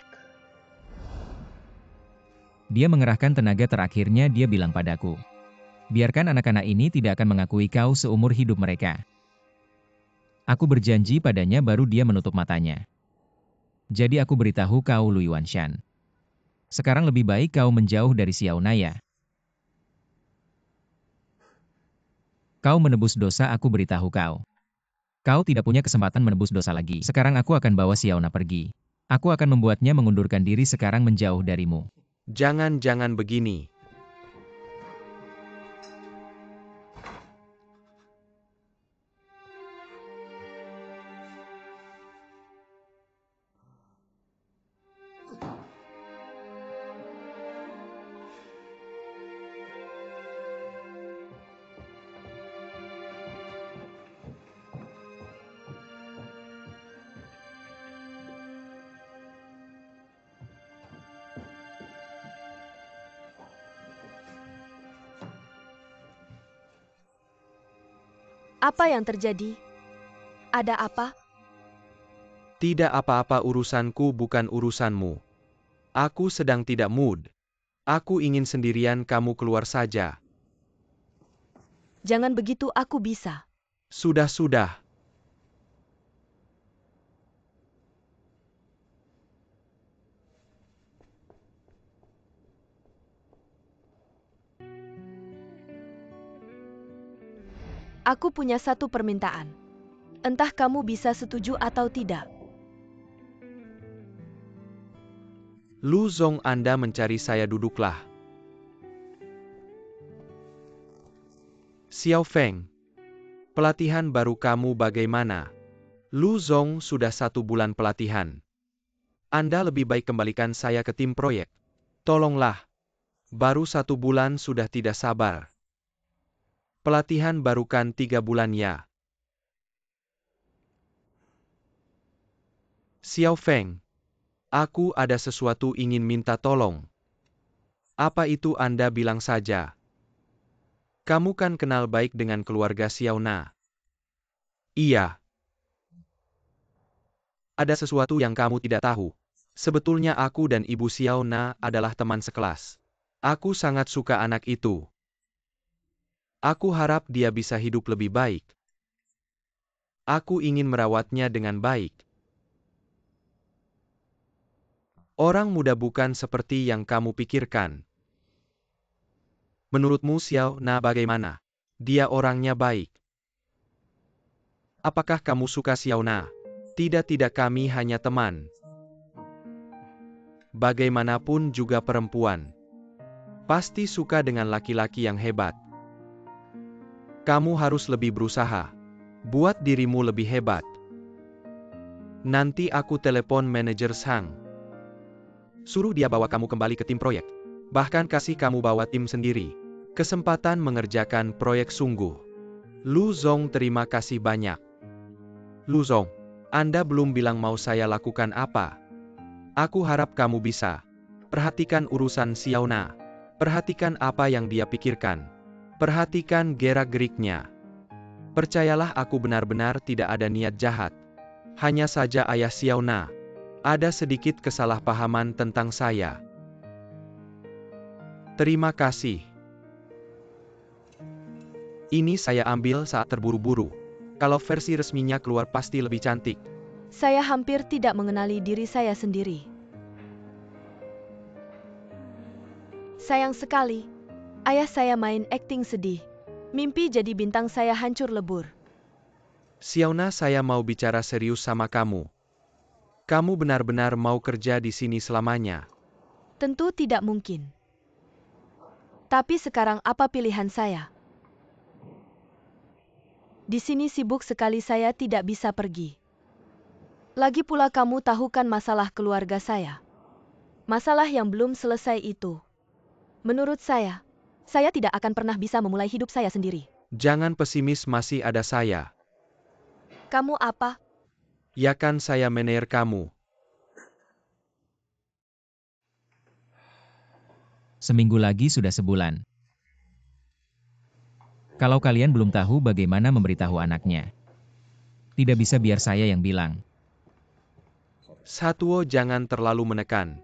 Dia mengerahkan tenaga terakhirnya, dia bilang padaku. Biarkan anak-anak ini tidak akan mengakui kau seumur hidup mereka. Aku berjanji padanya, baru dia menutup matanya. Jadi aku beritahu kau, Lu Yuanshan. Sekarang lebih baik kau menjauh dari Xiaona ya. Kau menebus dosa, aku beritahu kau. Kau tidak punya kesempatan menebus dosa lagi. Sekarang aku akan bawa Xiaona pergi. Aku akan membuatnya mengundurkan diri sekarang menjauh darimu. Jangan begini. Apa yang terjadi? Ada apa? Tidak apa-apa, urusanku bukan urusanmu. Aku sedang tidak mood. Aku ingin sendirian, kamu keluar saja. Jangan begitu, aku bisa. Sudah. Aku punya satu permintaan. Entah kamu bisa setuju atau tidak. Lu Zong, Anda mencari saya, duduklah. Xiao Feng, pelatihan baru kamu bagaimana? Lu Zong, sudah 1 bulan pelatihan. Anda lebih baik kembalikan saya ke tim proyek. Tolonglah. Baru 1 bulan sudah tidak sabar. Pelatihan baru kan 3 bulan ya. Xiao Feng, aku ada sesuatu ingin minta tolong. Apa itu? Anda bilang saja. Kamu kan kenal baik dengan keluarga Xiao Na. Iya. Ada sesuatu yang kamu tidak tahu. Sebetulnya aku dan Ibu Xiao Na adalah teman sekelas. Aku sangat suka anak itu. Aku harap dia bisa hidup lebih baik. Aku ingin merawatnya dengan baik. Orang muda bukan seperti yang kamu pikirkan. Menurutmu Xiao Na bagaimana? Dia orangnya baik. Apakah kamu suka Xiao Na? Tidak, kami hanya teman. Bagaimanapun juga perempuan pasti suka dengan laki-laki yang hebat. Kamu harus lebih berusaha. Buat dirimu lebih hebat. Nanti aku telepon manajer Sang. Suruh dia bawa kamu kembali ke tim proyek. Bahkan kasih kamu bawa tim sendiri. Kesempatan mengerjakan proyek sungguh. Lu Zong, terima kasih banyak. Lu Zong, Anda belum bilang mau saya lakukan apa. Aku harap kamu bisa. Perhatikan urusan Xiao Na. Perhatikan apa yang dia pikirkan. Perhatikan gerak-geriknya. Percayalah, aku benar-benar tidak ada niat jahat. Hanya saja ayah Xiao Na ada sedikit kesalahpahaman tentang saya. Terima kasih. Ini saya ambil saat terburu-buru. Kalau versi resminya keluar pasti lebih cantik. Saya hampir tidak mengenali diri saya sendiri. Sayang sekali. Ayah saya main akting sedih. Mimpi jadi bintang saya hancur lebur. Xiao Na, saya mau bicara serius sama kamu. Kamu benar-benar mau kerja di sini selamanya? Tentu tidak mungkin. Tapi sekarang apa pilihan saya? Di sini sibuk sekali, saya tidak bisa pergi. Lagi pula kamu tahu kan masalah keluarga saya. Masalah yang belum selesai itu. Menurut saya tidak akan pernah bisa memulai hidup saya sendiri. Jangan pesimis, masih ada saya. Kamu apa? Ya kan, saya manajer kamu. Seminggu lagi sudah sebulan. Kalau kalian belum tahu bagaimana memberitahu anaknya, tidak bisa biar saya yang bilang. Satuo, jangan terlalu menekan.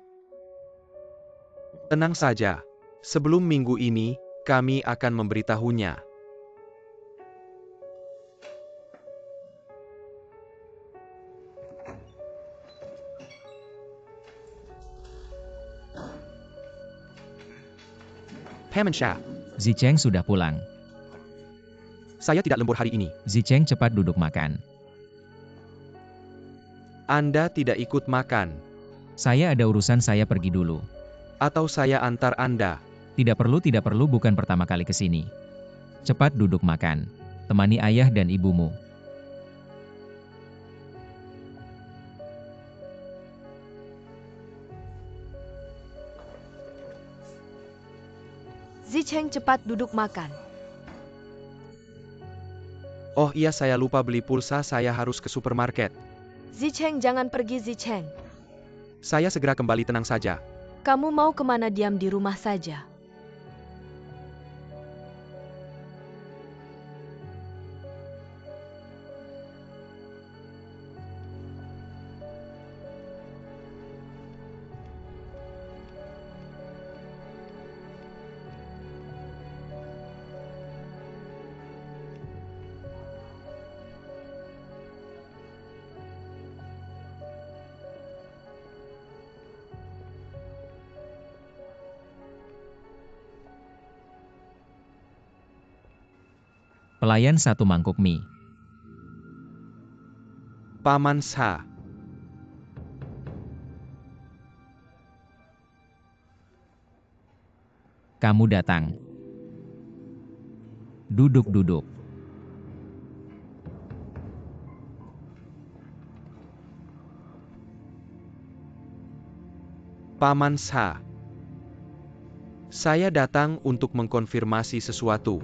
Tenang saja. Sebelum minggu ini, kami akan memberitahunya. Pemensha, Zicheng sudah pulang. saya tidak lembur hari ini. Zicheng cepat duduk makan. Anda tidak ikut makan. Saya ada urusan, saya pergi dulu. Atau saya antar Anda. Tidak perlu, bukan pertama kali ke sini. Cepat duduk makan. Temani ayah dan ibumu. Zicheng cepat duduk makan. Oh iya, saya lupa beli pulsa, saya harus ke supermarket. Zicheng, jangan pergi Zicheng. Saya segera kembali, tenang saja. Kamu mau kemana? Diam di rumah saja. Pelayan 1 mangkuk mie. Paman Sha. Kamu datang. Duduk-duduk. Paman Sha. Saya datang untuk mengkonfirmasi sesuatu.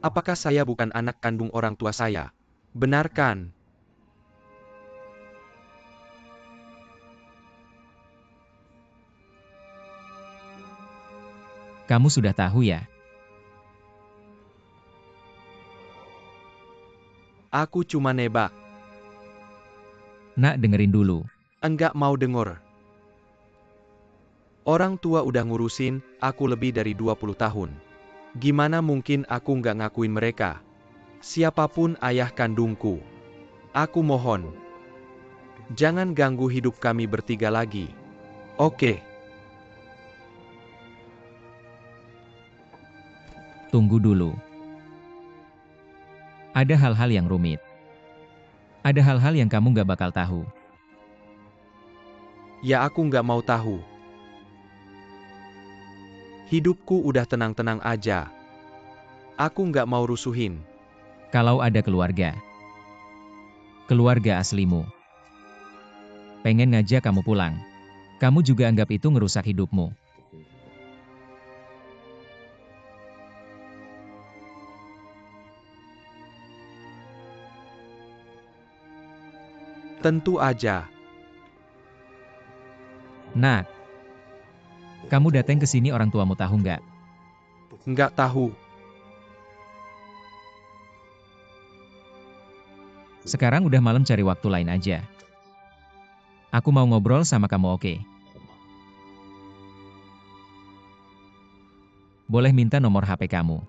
Apakah saya bukan anak kandung orang tua saya? Benar kan? Kamu sudah tahu ya? Aku cuma nebak. Nak, dengerin dulu. Enggak mau denger. Orang tua udah ngurusin aku lebih dari 20 tahun. Gimana mungkin aku nggak ngakuin mereka? Siapapun ayah kandungku. Aku mohon. Jangan ganggu hidup kami bertiga lagi. Oke. Tunggu dulu. Ada hal-hal yang rumit. Ada hal-hal yang kamu nggak bakal tahu. Ya aku nggak mau tahu. Hidupku udah tenang-tenang aja. Aku nggak mau rusuhin. Kalau ada keluarga aslimu pengen ngajak kamu pulang, kamu juga anggap itu ngerusak hidupmu. Tentu aja. Nak, kamu datang ke sini orang tuamu tahu nggak? Nggak tahu. Sekarang udah malam, cari waktu lain aja. Aku mau ngobrol sama kamu, oke? Boleh minta nomor HP kamu?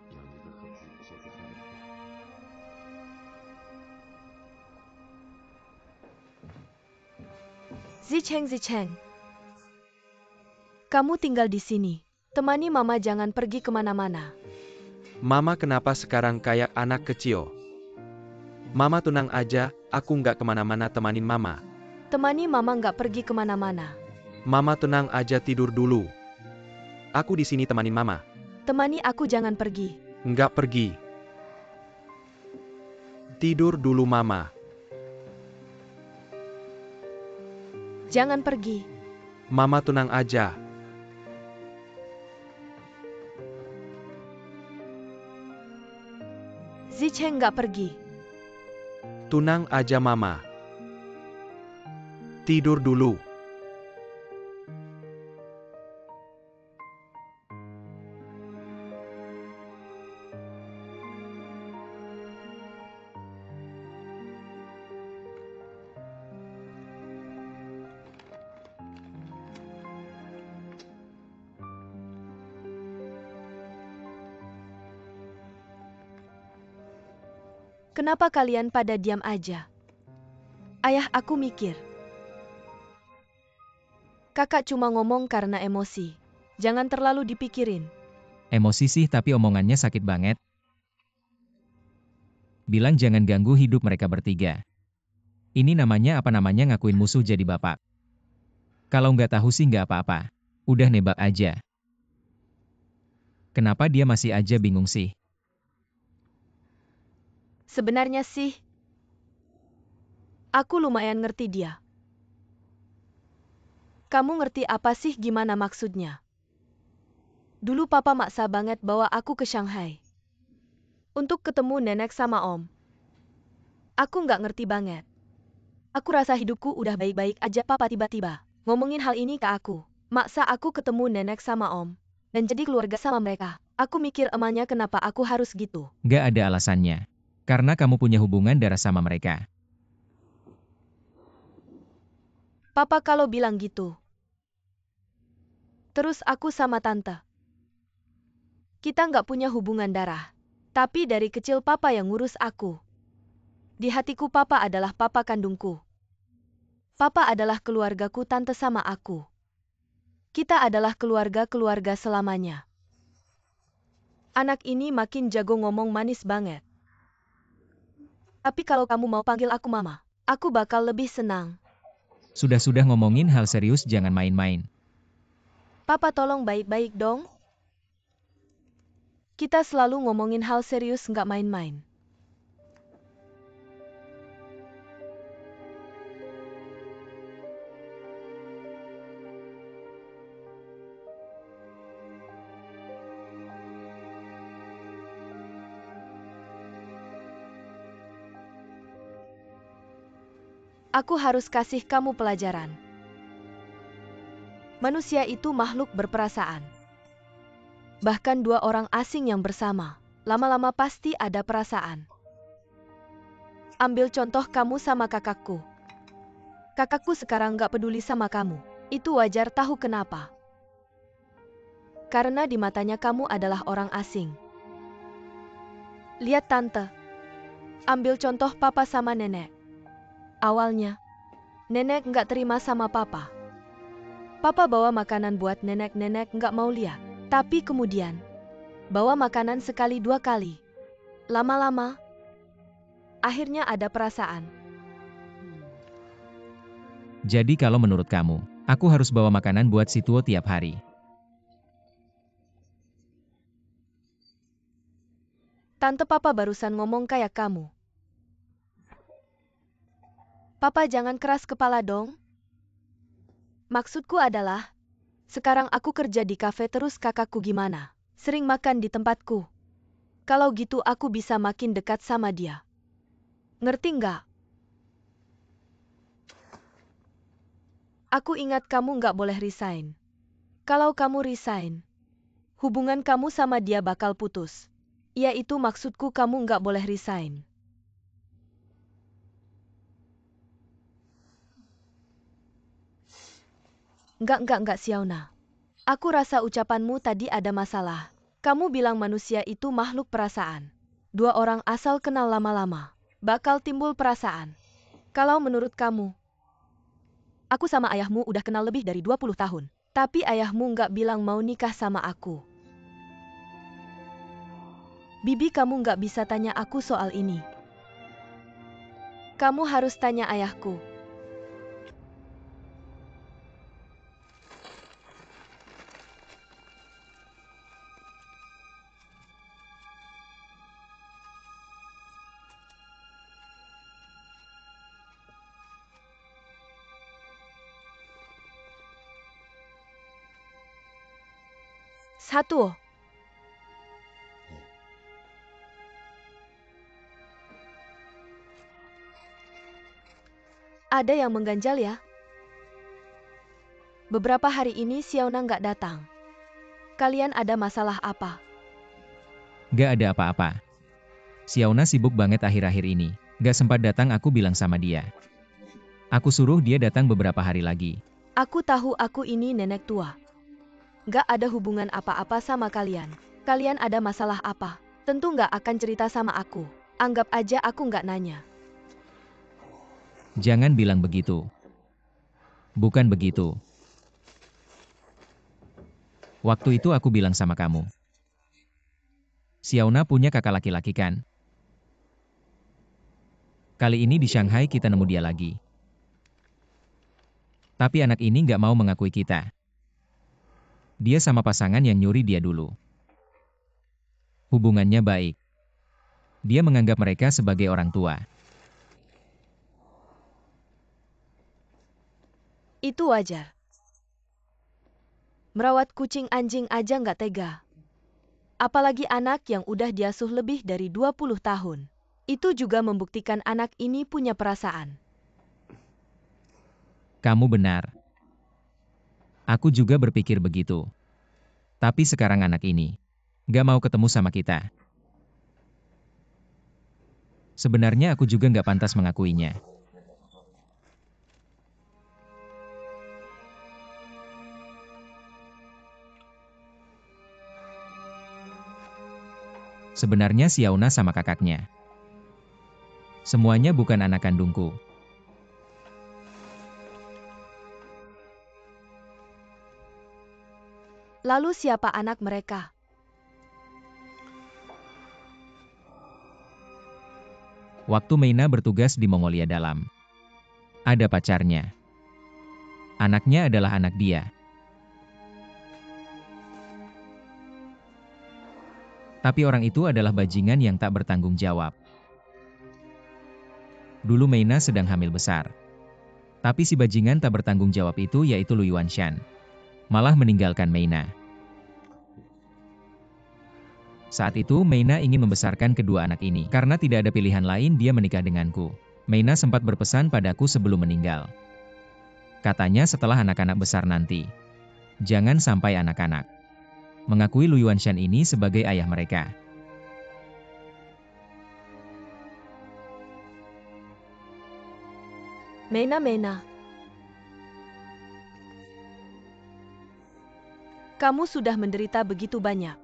Zicheng. Kamu tinggal di sini. Temani mama, jangan pergi kemana-mana. Mama kenapa sekarang kayak anak kecil? Mama tenang aja, aku nggak kemana-mana, temanin mama. Temani mama, nggak pergi kemana-mana. Mama tenang aja, tidur dulu. Aku di sini temanin mama. Temani aku, jangan pergi. Nggak pergi. Tidur dulu mama. Jangan pergi. Mama tenang aja. Zicheng nggak pergi. Tunang aja mama. Tidur dulu. Kenapa kalian pada diam aja? Ayah aku mikir. Kakak cuma ngomong karena emosi. Jangan terlalu dipikirin. Emosi sih, tapi omongannya sakit banget. Bilang jangan ganggu hidup mereka bertiga. Ini namanya apa namanya, ngakuin musuh jadi bapak. Kalau nggak tahu sih nggak apa-apa. Udah nebak aja. Kenapa dia masih aja bingung sih? Sebenarnya sih, aku lumayan ngerti dia. Kamu ngerti apa sih gimana maksudnya? Dulu papa maksa banget bawa aku ke Shanghai. Untuk ketemu nenek sama om. Aku nggak ngerti banget. Aku rasa hidupku udah baik-baik aja, papa tiba-tiba ngomongin hal ini ke aku. Maksa aku ketemu nenek sama om. Dan jadi keluarga sama mereka. Aku mikir emangnya kenapa aku harus gitu? Nggak ada alasannya. Karena kamu punya hubungan darah sama mereka. Papa kalau bilang gitu. Terus aku sama tante. Kita nggak punya hubungan darah. Tapi dari kecil papa yang ngurus aku. Di hatiku papa adalah papa kandungku. Papa adalah keluargaku, tante sama aku. Kita adalah keluarga selamanya. Anak ini makin jago ngomong, manis banget. Tapi kalau kamu mau panggil aku mama, aku bakal lebih senang. Sudah ngomongin hal serius, jangan main-main. Papa tolong baik-baik dong. Kita selalu ngomongin hal serius nggak main-main. Aku harus kasih kamu pelajaran. Manusia itu makhluk berperasaan. Bahkan dua orang asing yang bersama, lama-lama pasti ada perasaan. Ambil contoh kamu sama kakakku. Kakakku sekarang gak peduli sama kamu. Itu wajar, tahu kenapa? Karena di matanya kamu adalah orang asing. Lihat tante. Ambil contoh papa sama nenek. Awalnya, nenek nggak terima sama papa. Papa bawa makanan buat nenek nggak mau lihat. Tapi kemudian, bawa makanan sekali dua kali. Lama-lama, akhirnya ada perasaan. Jadi kalau menurut kamu, aku harus bawa makanan buat si Tuo tiap hari. Tante papa barusan ngomong kayak kamu. Papa jangan keras kepala dong. Maksudku adalah, sekarang aku kerja di kafe terus kakakku gimana? Sering makan di tempatku. Kalau gitu aku bisa makin dekat sama dia. Ngerti nggak? Aku ingat kamu nggak boleh resign. Kalau kamu resign, hubungan kamu sama dia bakal putus. Ya itu maksudku, kamu nggak boleh resign. Enggak, Xiaona. Aku rasa ucapanmu tadi ada masalah. Kamu bilang manusia itu makhluk perasaan. Dua orang asal kenal lama-lama, bakal timbul perasaan. Kalau menurut kamu, aku sama ayahmu udah kenal lebih dari 20 tahun. Tapi ayahmu nggak bilang mau nikah sama aku. Bibi, kamu nggak bisa tanya aku soal ini. Kamu harus tanya ayahku. Satu. Ada yang mengganjal ya? Beberapa hari ini Xiaona nggak datang. Kalian ada masalah apa? Gak ada apa-apa. Xiaona sibuk banget akhir-akhir ini. Gak sempat datang, aku bilang sama dia. Aku suruh dia datang beberapa hari lagi. Aku tahu aku ini nenek tua. Gak ada hubungan apa-apa sama kalian. Kalian ada masalah apa? Tentu gak akan cerita sama aku. Anggap aja aku gak nanya. Jangan bilang begitu. Bukan begitu. Waktu itu aku bilang sama kamu. Xiaona punya kakak laki-laki kan? Kali ini di Shanghai kita nemu dia lagi. Tapi anak ini nggak mau mengakui kita. Dia sama pasangan yang nyuri dia dulu. Hubungannya baik. Dia menganggap mereka sebagai orang tua. Itu wajar. Merawat kucing anjing aja nggak tega. Apalagi anak yang udah diasuh lebih dari 20 tahun. Itu juga membuktikan anak ini punya perasaan. Kamu benar. Aku juga berpikir begitu. Tapi sekarang anak ini nggak mau ketemu sama kita. Sebenarnya aku juga nggak pantas mengakuinya. Sebenarnya Xiaona sama kakaknya. Semuanya bukan anak kandungku. Lalu siapa anak mereka? Waktu Meina bertugas di Mongolia Dalam, ada pacarnya. Anaknya adalah anak dia. Tapi orang itu adalah bajingan yang tak bertanggung jawab. Dulu Meina sedang hamil besar. Tapi si bajingan tak bertanggung jawab itu yaitu Lu Yuanshan. Malah meninggalkan Meina. Saat itu Meina ingin membesarkan kedua anak ini. Karena tidak ada pilihan lain dia menikah denganku. Meina sempat berpesan padaku sebelum meninggal. Katanya setelah anak-anak besar nanti. Jangan sampai anak-anak mengakui Lu Yuanshan ini sebagai ayah mereka. Meina. Kamu sudah menderita begitu banyak.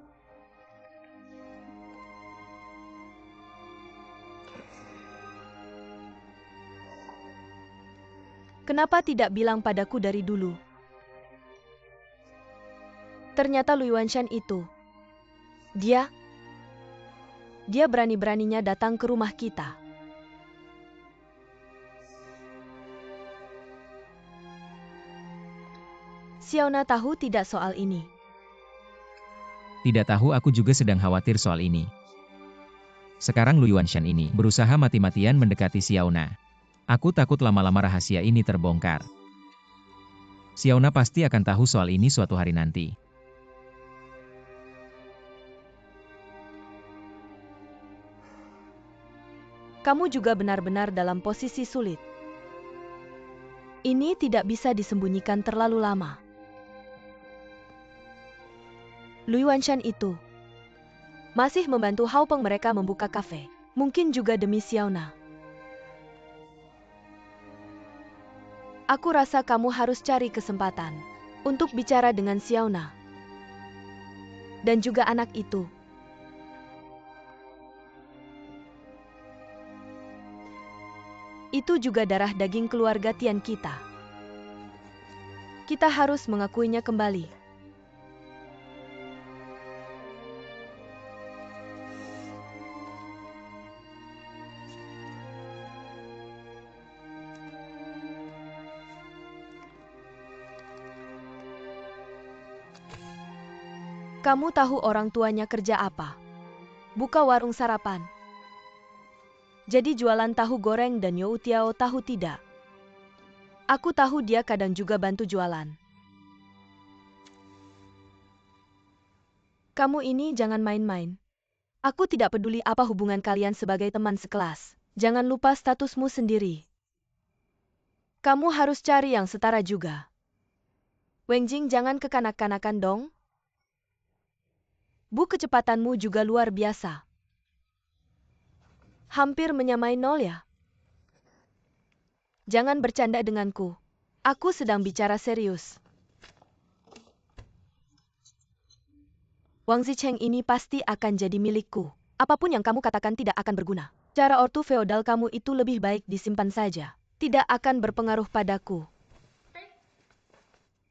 Kenapa tidak bilang padaku dari dulu? Ternyata Lu Yuanshan itu. Dia berani-beraninya datang ke rumah kita. Xiaona tahu tidak soal ini? Tidak tahu, aku juga sedang khawatir soal ini. Sekarang Lu Yuanshan ini berusaha mati-matian mendekati Xiaona. Aku takut lama-lama rahasia ini terbongkar. Xiaona pasti akan tahu soal ini suatu hari nanti. Kamu juga benar-benar dalam posisi sulit. Ini tidak bisa disembunyikan terlalu lama. Lu Yuanshan itu masih membantu Hao Peng mereka membuka kafe. Mungkin juga demi Xiaona. Aku rasa kamu harus cari kesempatan untuk bicara dengan Xiaona. Dan juga anak itu. Itu juga darah daging keluarga Tian kita. Kita harus mengakuinya kembali. Kamu tahu orang tuanya kerja apa? Buka warung sarapan. Jadi jualan tahu goreng dan youtiao tahu tidak. Aku tahu dia kadang juga bantu jualan. Kamu ini jangan main-main. Aku tidak peduli apa hubungan kalian sebagai teman sekelas. Jangan lupa statusmu sendiri. Kamu harus cari yang setara juga. Wenjing, jangan kekanak-kanakan dong. Bu, kecepatanmu juga luar biasa. Hampir menyamai nol ya. Jangan bercanda denganku. Aku sedang bicara serius. Wang Zicheng ini pasti akan jadi milikku. Apapun yang kamu katakan tidak akan berguna. Cara ortu feodal kamu itu lebih baik disimpan saja. Tidak akan berpengaruh padaku.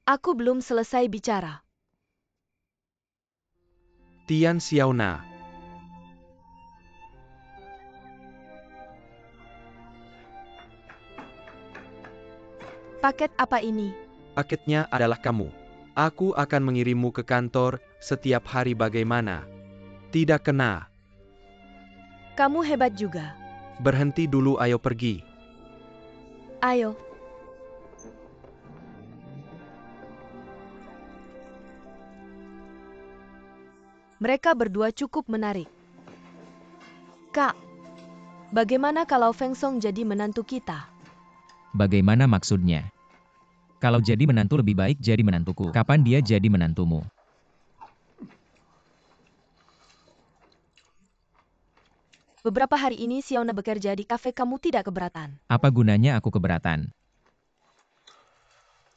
Aku belum selesai bicara. Tian Xiaona. Paket apa ini? Paketnya adalah kamu. Aku akan mengirimmu ke kantor setiap hari. Bagaimana? Tidak kena. Kamu hebat juga. Berhenti dulu, ayo pergi. Ayo. Mereka berdua cukup menarik. Kak, bagaimana kalau Feng Song jadi menantu kita? Bagaimana maksudnya? Kalau jadi menantu lebih baik jadi menantuku. Kapan dia jadi menantumu? Beberapa hari ini Xiaona bekerja di kafe, kamu tidak keberatan? Apa gunanya aku keberatan?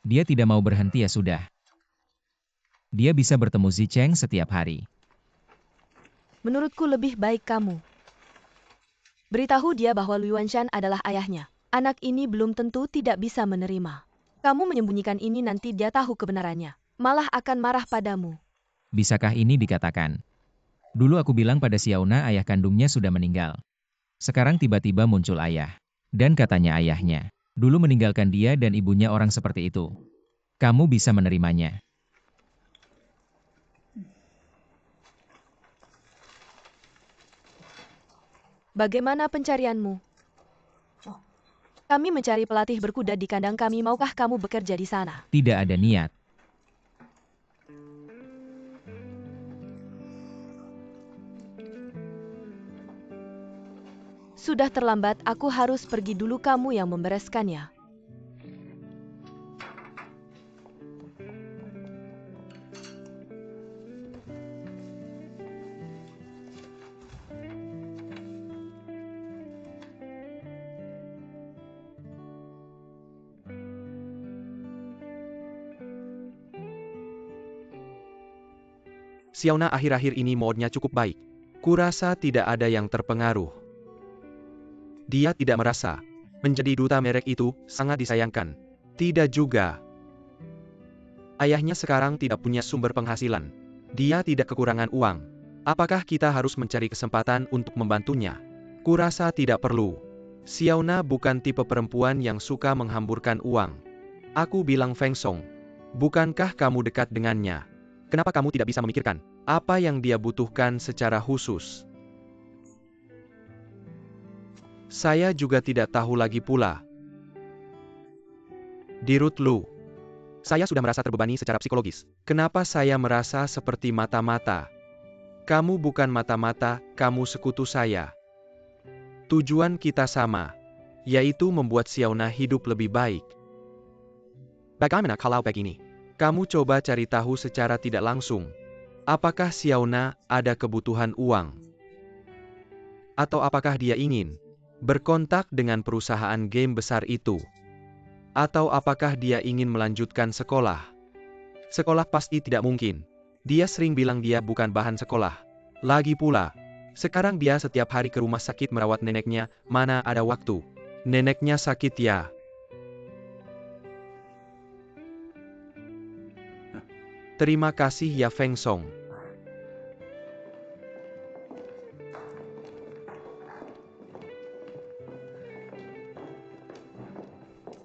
Dia tidak mau berhenti ya sudah. Dia bisa bertemu Zicheng setiap hari. Menurutku lebih baik kamu beritahu dia bahwa Lu Yuanshan adalah ayahnya. Anak ini belum tentu tidak bisa menerima. Kamu menyembunyikan ini, nanti dia tahu kebenarannya. Malah akan marah padamu. Bisakah ini dikatakan? Dulu aku bilang pada Xiaona ayah kandungnya sudah meninggal. Sekarang tiba-tiba muncul ayah. Dan katanya ayahnya dulu meninggalkan dia dan ibunya orang seperti itu. Kamu bisa menerimanya? Bagaimana pencarianmu? Kami mencari pelatih berkuda di kandang kami. Maukah kamu bekerja di sana? Tidak ada niat. Sudah terlambat, aku harus pergi dulu. Kamu yang membereskannya. Xiaona akhir-akhir ini moodnya cukup baik. Kurasa tidak ada yang terpengaruh. Dia tidak merasa menjadi duta merek itu sangat disayangkan. Tidak juga. Ayahnya sekarang tidak punya sumber penghasilan. Dia tidak kekurangan uang. Apakah kita harus mencari kesempatan untuk membantunya? Kurasa tidak perlu. Xiaona bukan tipe perempuan yang suka menghamburkan uang. Aku bilang Feng Song, bukankah kamu dekat dengannya? Kenapa kamu tidak bisa memikirkan apa yang dia butuhkan secara khusus? Saya juga tidak tahu lagi pula. Dirut Lu, saya sudah merasa terbebani secara psikologis. Kenapa saya merasa seperti mata-mata? Kamu bukan mata-mata, kamu sekutu saya. Tujuan kita sama, yaitu membuat Xiaona hidup lebih baik. Bagaimana kalau begini? Kamu coba cari tahu secara tidak langsung. Apakah Xiaona ada kebutuhan uang? Atau apakah dia ingin berkontak dengan perusahaan game besar itu? Atau apakah dia ingin melanjutkan sekolah? Sekolah pasti tidak mungkin. Dia sering bilang dia bukan bahan sekolah. Lagi pula, sekarang dia setiap hari ke rumah sakit merawat neneknya, mana ada waktu. Neneknya sakit ya. Terima kasih ya Feng Song.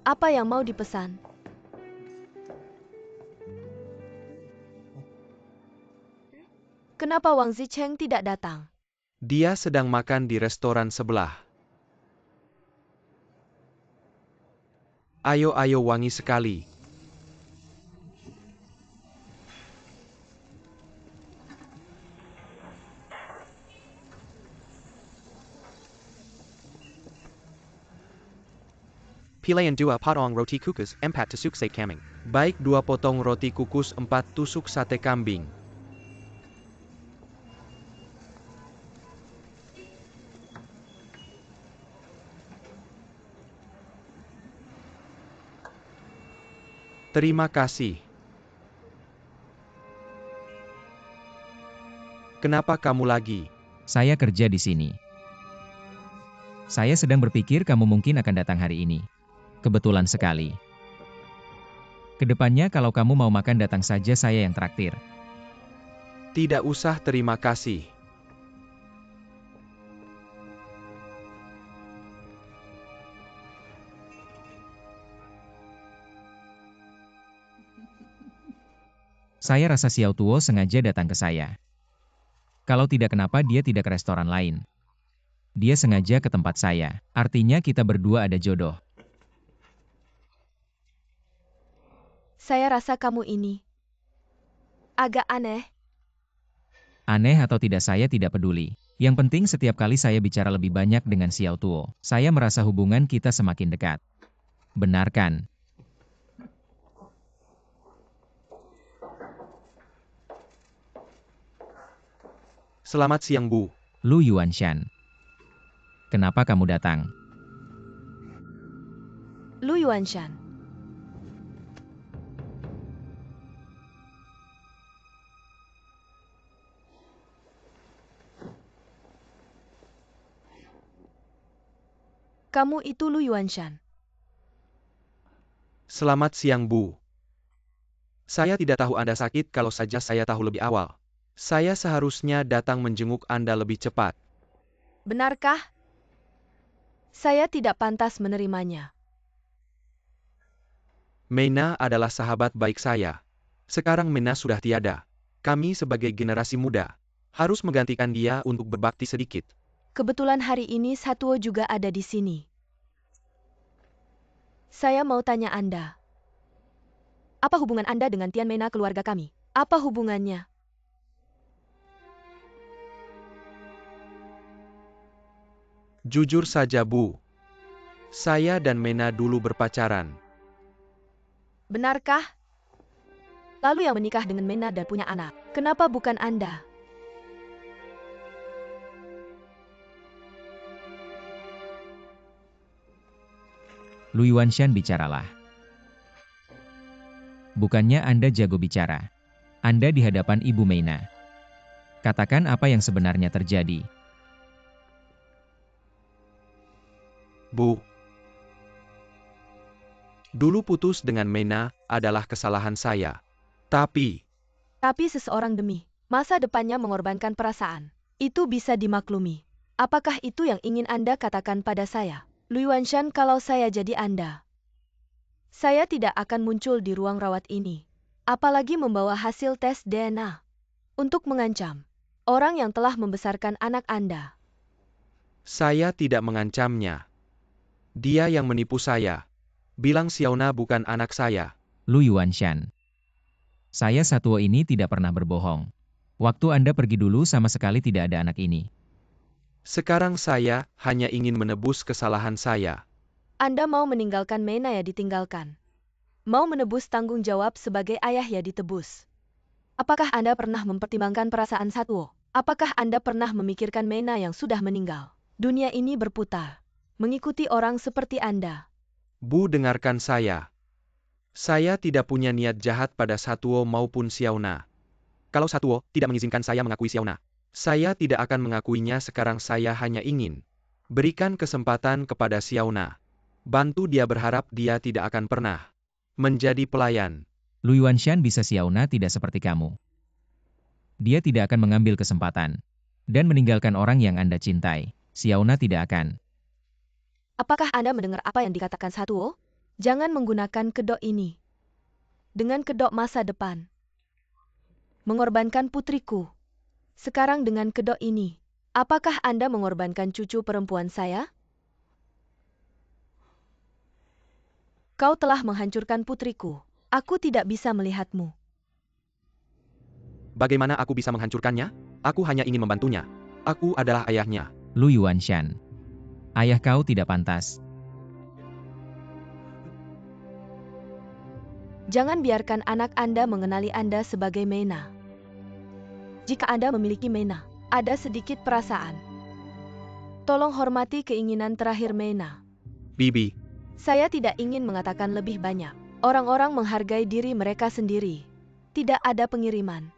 Apa yang mau dipesan? Kenapa Wang Zicheng tidak datang? Dia sedang makan di restoran sebelah. Ayo wangi sekali. Pilihan 2 potong roti kukus, 4 tusuk sate kambing. Baik 2 potong roti kukus, 4 tusuk sate kambing. Terima kasih. Kenapa kamu lagi? Saya kerja di sini. Saya sedang berpikir kamu mungkin akan datang hari ini. Kebetulan sekali. Kedepannya kalau kamu mau makan datang saja, saya yang traktir. Tidak usah terima kasih. Saya rasa Xiao Tuo sengaja datang ke saya. Kalau tidak, kenapa dia tidak ke restoran lain? Dia sengaja ke tempat saya. Artinya kita berdua ada jodoh. Saya rasa kamu ini agak aneh. Aneh atau tidak saya tidak peduli. Yang penting setiap kali saya bicara lebih banyak dengan Xiao Tuo, saya merasa hubungan kita semakin dekat. Benar kan? Selamat siang Bu. Lu Yuanshan. Kenapa kamu datang? Lu Yuanshan. Kamu itu Lu Yuanshan. Selamat siang Bu. Saya tidak tahu Anda sakit, kalau saja saya tahu lebih awal. Saya seharusnya datang menjenguk Anda lebih cepat. Benarkah? Saya tidak pantas menerimanya. Meina adalah sahabat baik saya. Sekarang Meina sudah tiada. Kami sebagai generasi muda harus menggantikan dia untuk berbakti sedikit. Kebetulan hari ini Satuo juga ada di sini. Saya mau tanya Anda. Apa hubungan Anda dengan Tian Mena keluarga kami? Apa hubungannya? Jujur saja, Bu. Saya dan Mena dulu berpacaran. Benarkah? Lalu yang menikah dengan Mena dan punya anak, kenapa bukan Anda? Lu Yuanshan, bicaralah. Bukannya Anda jago bicara. Anda di hadapan Ibu Meina. Katakan apa yang sebenarnya terjadi. Bu. Dulu putus dengan Mena adalah kesalahan saya. Tapi Seseorang demi masa depannya mengorbankan perasaan. Itu bisa dimaklumi. Apakah itu yang ingin Anda katakan pada saya? Lu Yuanshan, kalau saya jadi Anda, saya tidak akan muncul di ruang rawat ini. Apalagi membawa hasil tes DNA. Untuk mengancam orang yang telah membesarkan anak Anda. saya tidak mengancamnya. Dia yang menipu saya. Bilang Xiaona bukan anak saya. Lu Yuanshan. Saya Satuo ini tidak pernah berbohong. Waktu Anda pergi dulu sama sekali tidak ada anak ini. Sekarang saya hanya ingin menebus kesalahan saya. Anda mau meninggalkan Mena ya ditinggalkan. Mau menebus tanggung jawab sebagai ayah ya ditebus. Apakah Anda pernah mempertimbangkan perasaan Satuo? Apakah Anda pernah memikirkan Mena yang sudah meninggal? Dunia ini berputar. Mengikuti orang seperti Anda. Bu, dengarkan saya. Saya tidak punya niat jahat pada Satuo maupun Xiaona. Kalau Satuo tidak mengizinkan saya mengakui Xiaona, saya tidak akan mengakuinya. Sekarang saya hanya ingin berikan kesempatan kepada Xiaona. Bantu dia, berharap dia tidak akan pernah menjadi pelayan. Lu Yuanshan, bisa Xiaona tidak seperti kamu. Dia tidak akan mengambil kesempatan dan meninggalkan orang yang Anda cintai. Xiaona tidak akan. Apakah Anda mendengar apa yang dikatakan Satuo? Jangan menggunakan kedok ini. Dengan kedok masa depan. Mengorbankan putriku. Sekarang dengan kedok ini. Apakah Anda mengorbankan cucu perempuan saya? Kau telah menghancurkan putriku. Aku tidak bisa melihatmu. Bagaimana aku bisa menghancurkannya? Aku hanya ingin membantunya. Aku adalah ayahnya. Lu Yuanshan. Ayah kau tidak pantas. Jangan biarkan anak Anda mengenali Anda sebagai Mena. Jika Anda memiliki Mena, ada sedikit perasaan. Tolong hormati keinginan terakhir Mena. Bibi. Saya tidak ingin mengatakan lebih banyak. Orang-orang menghargai diri mereka sendiri. Tidak ada pengiriman.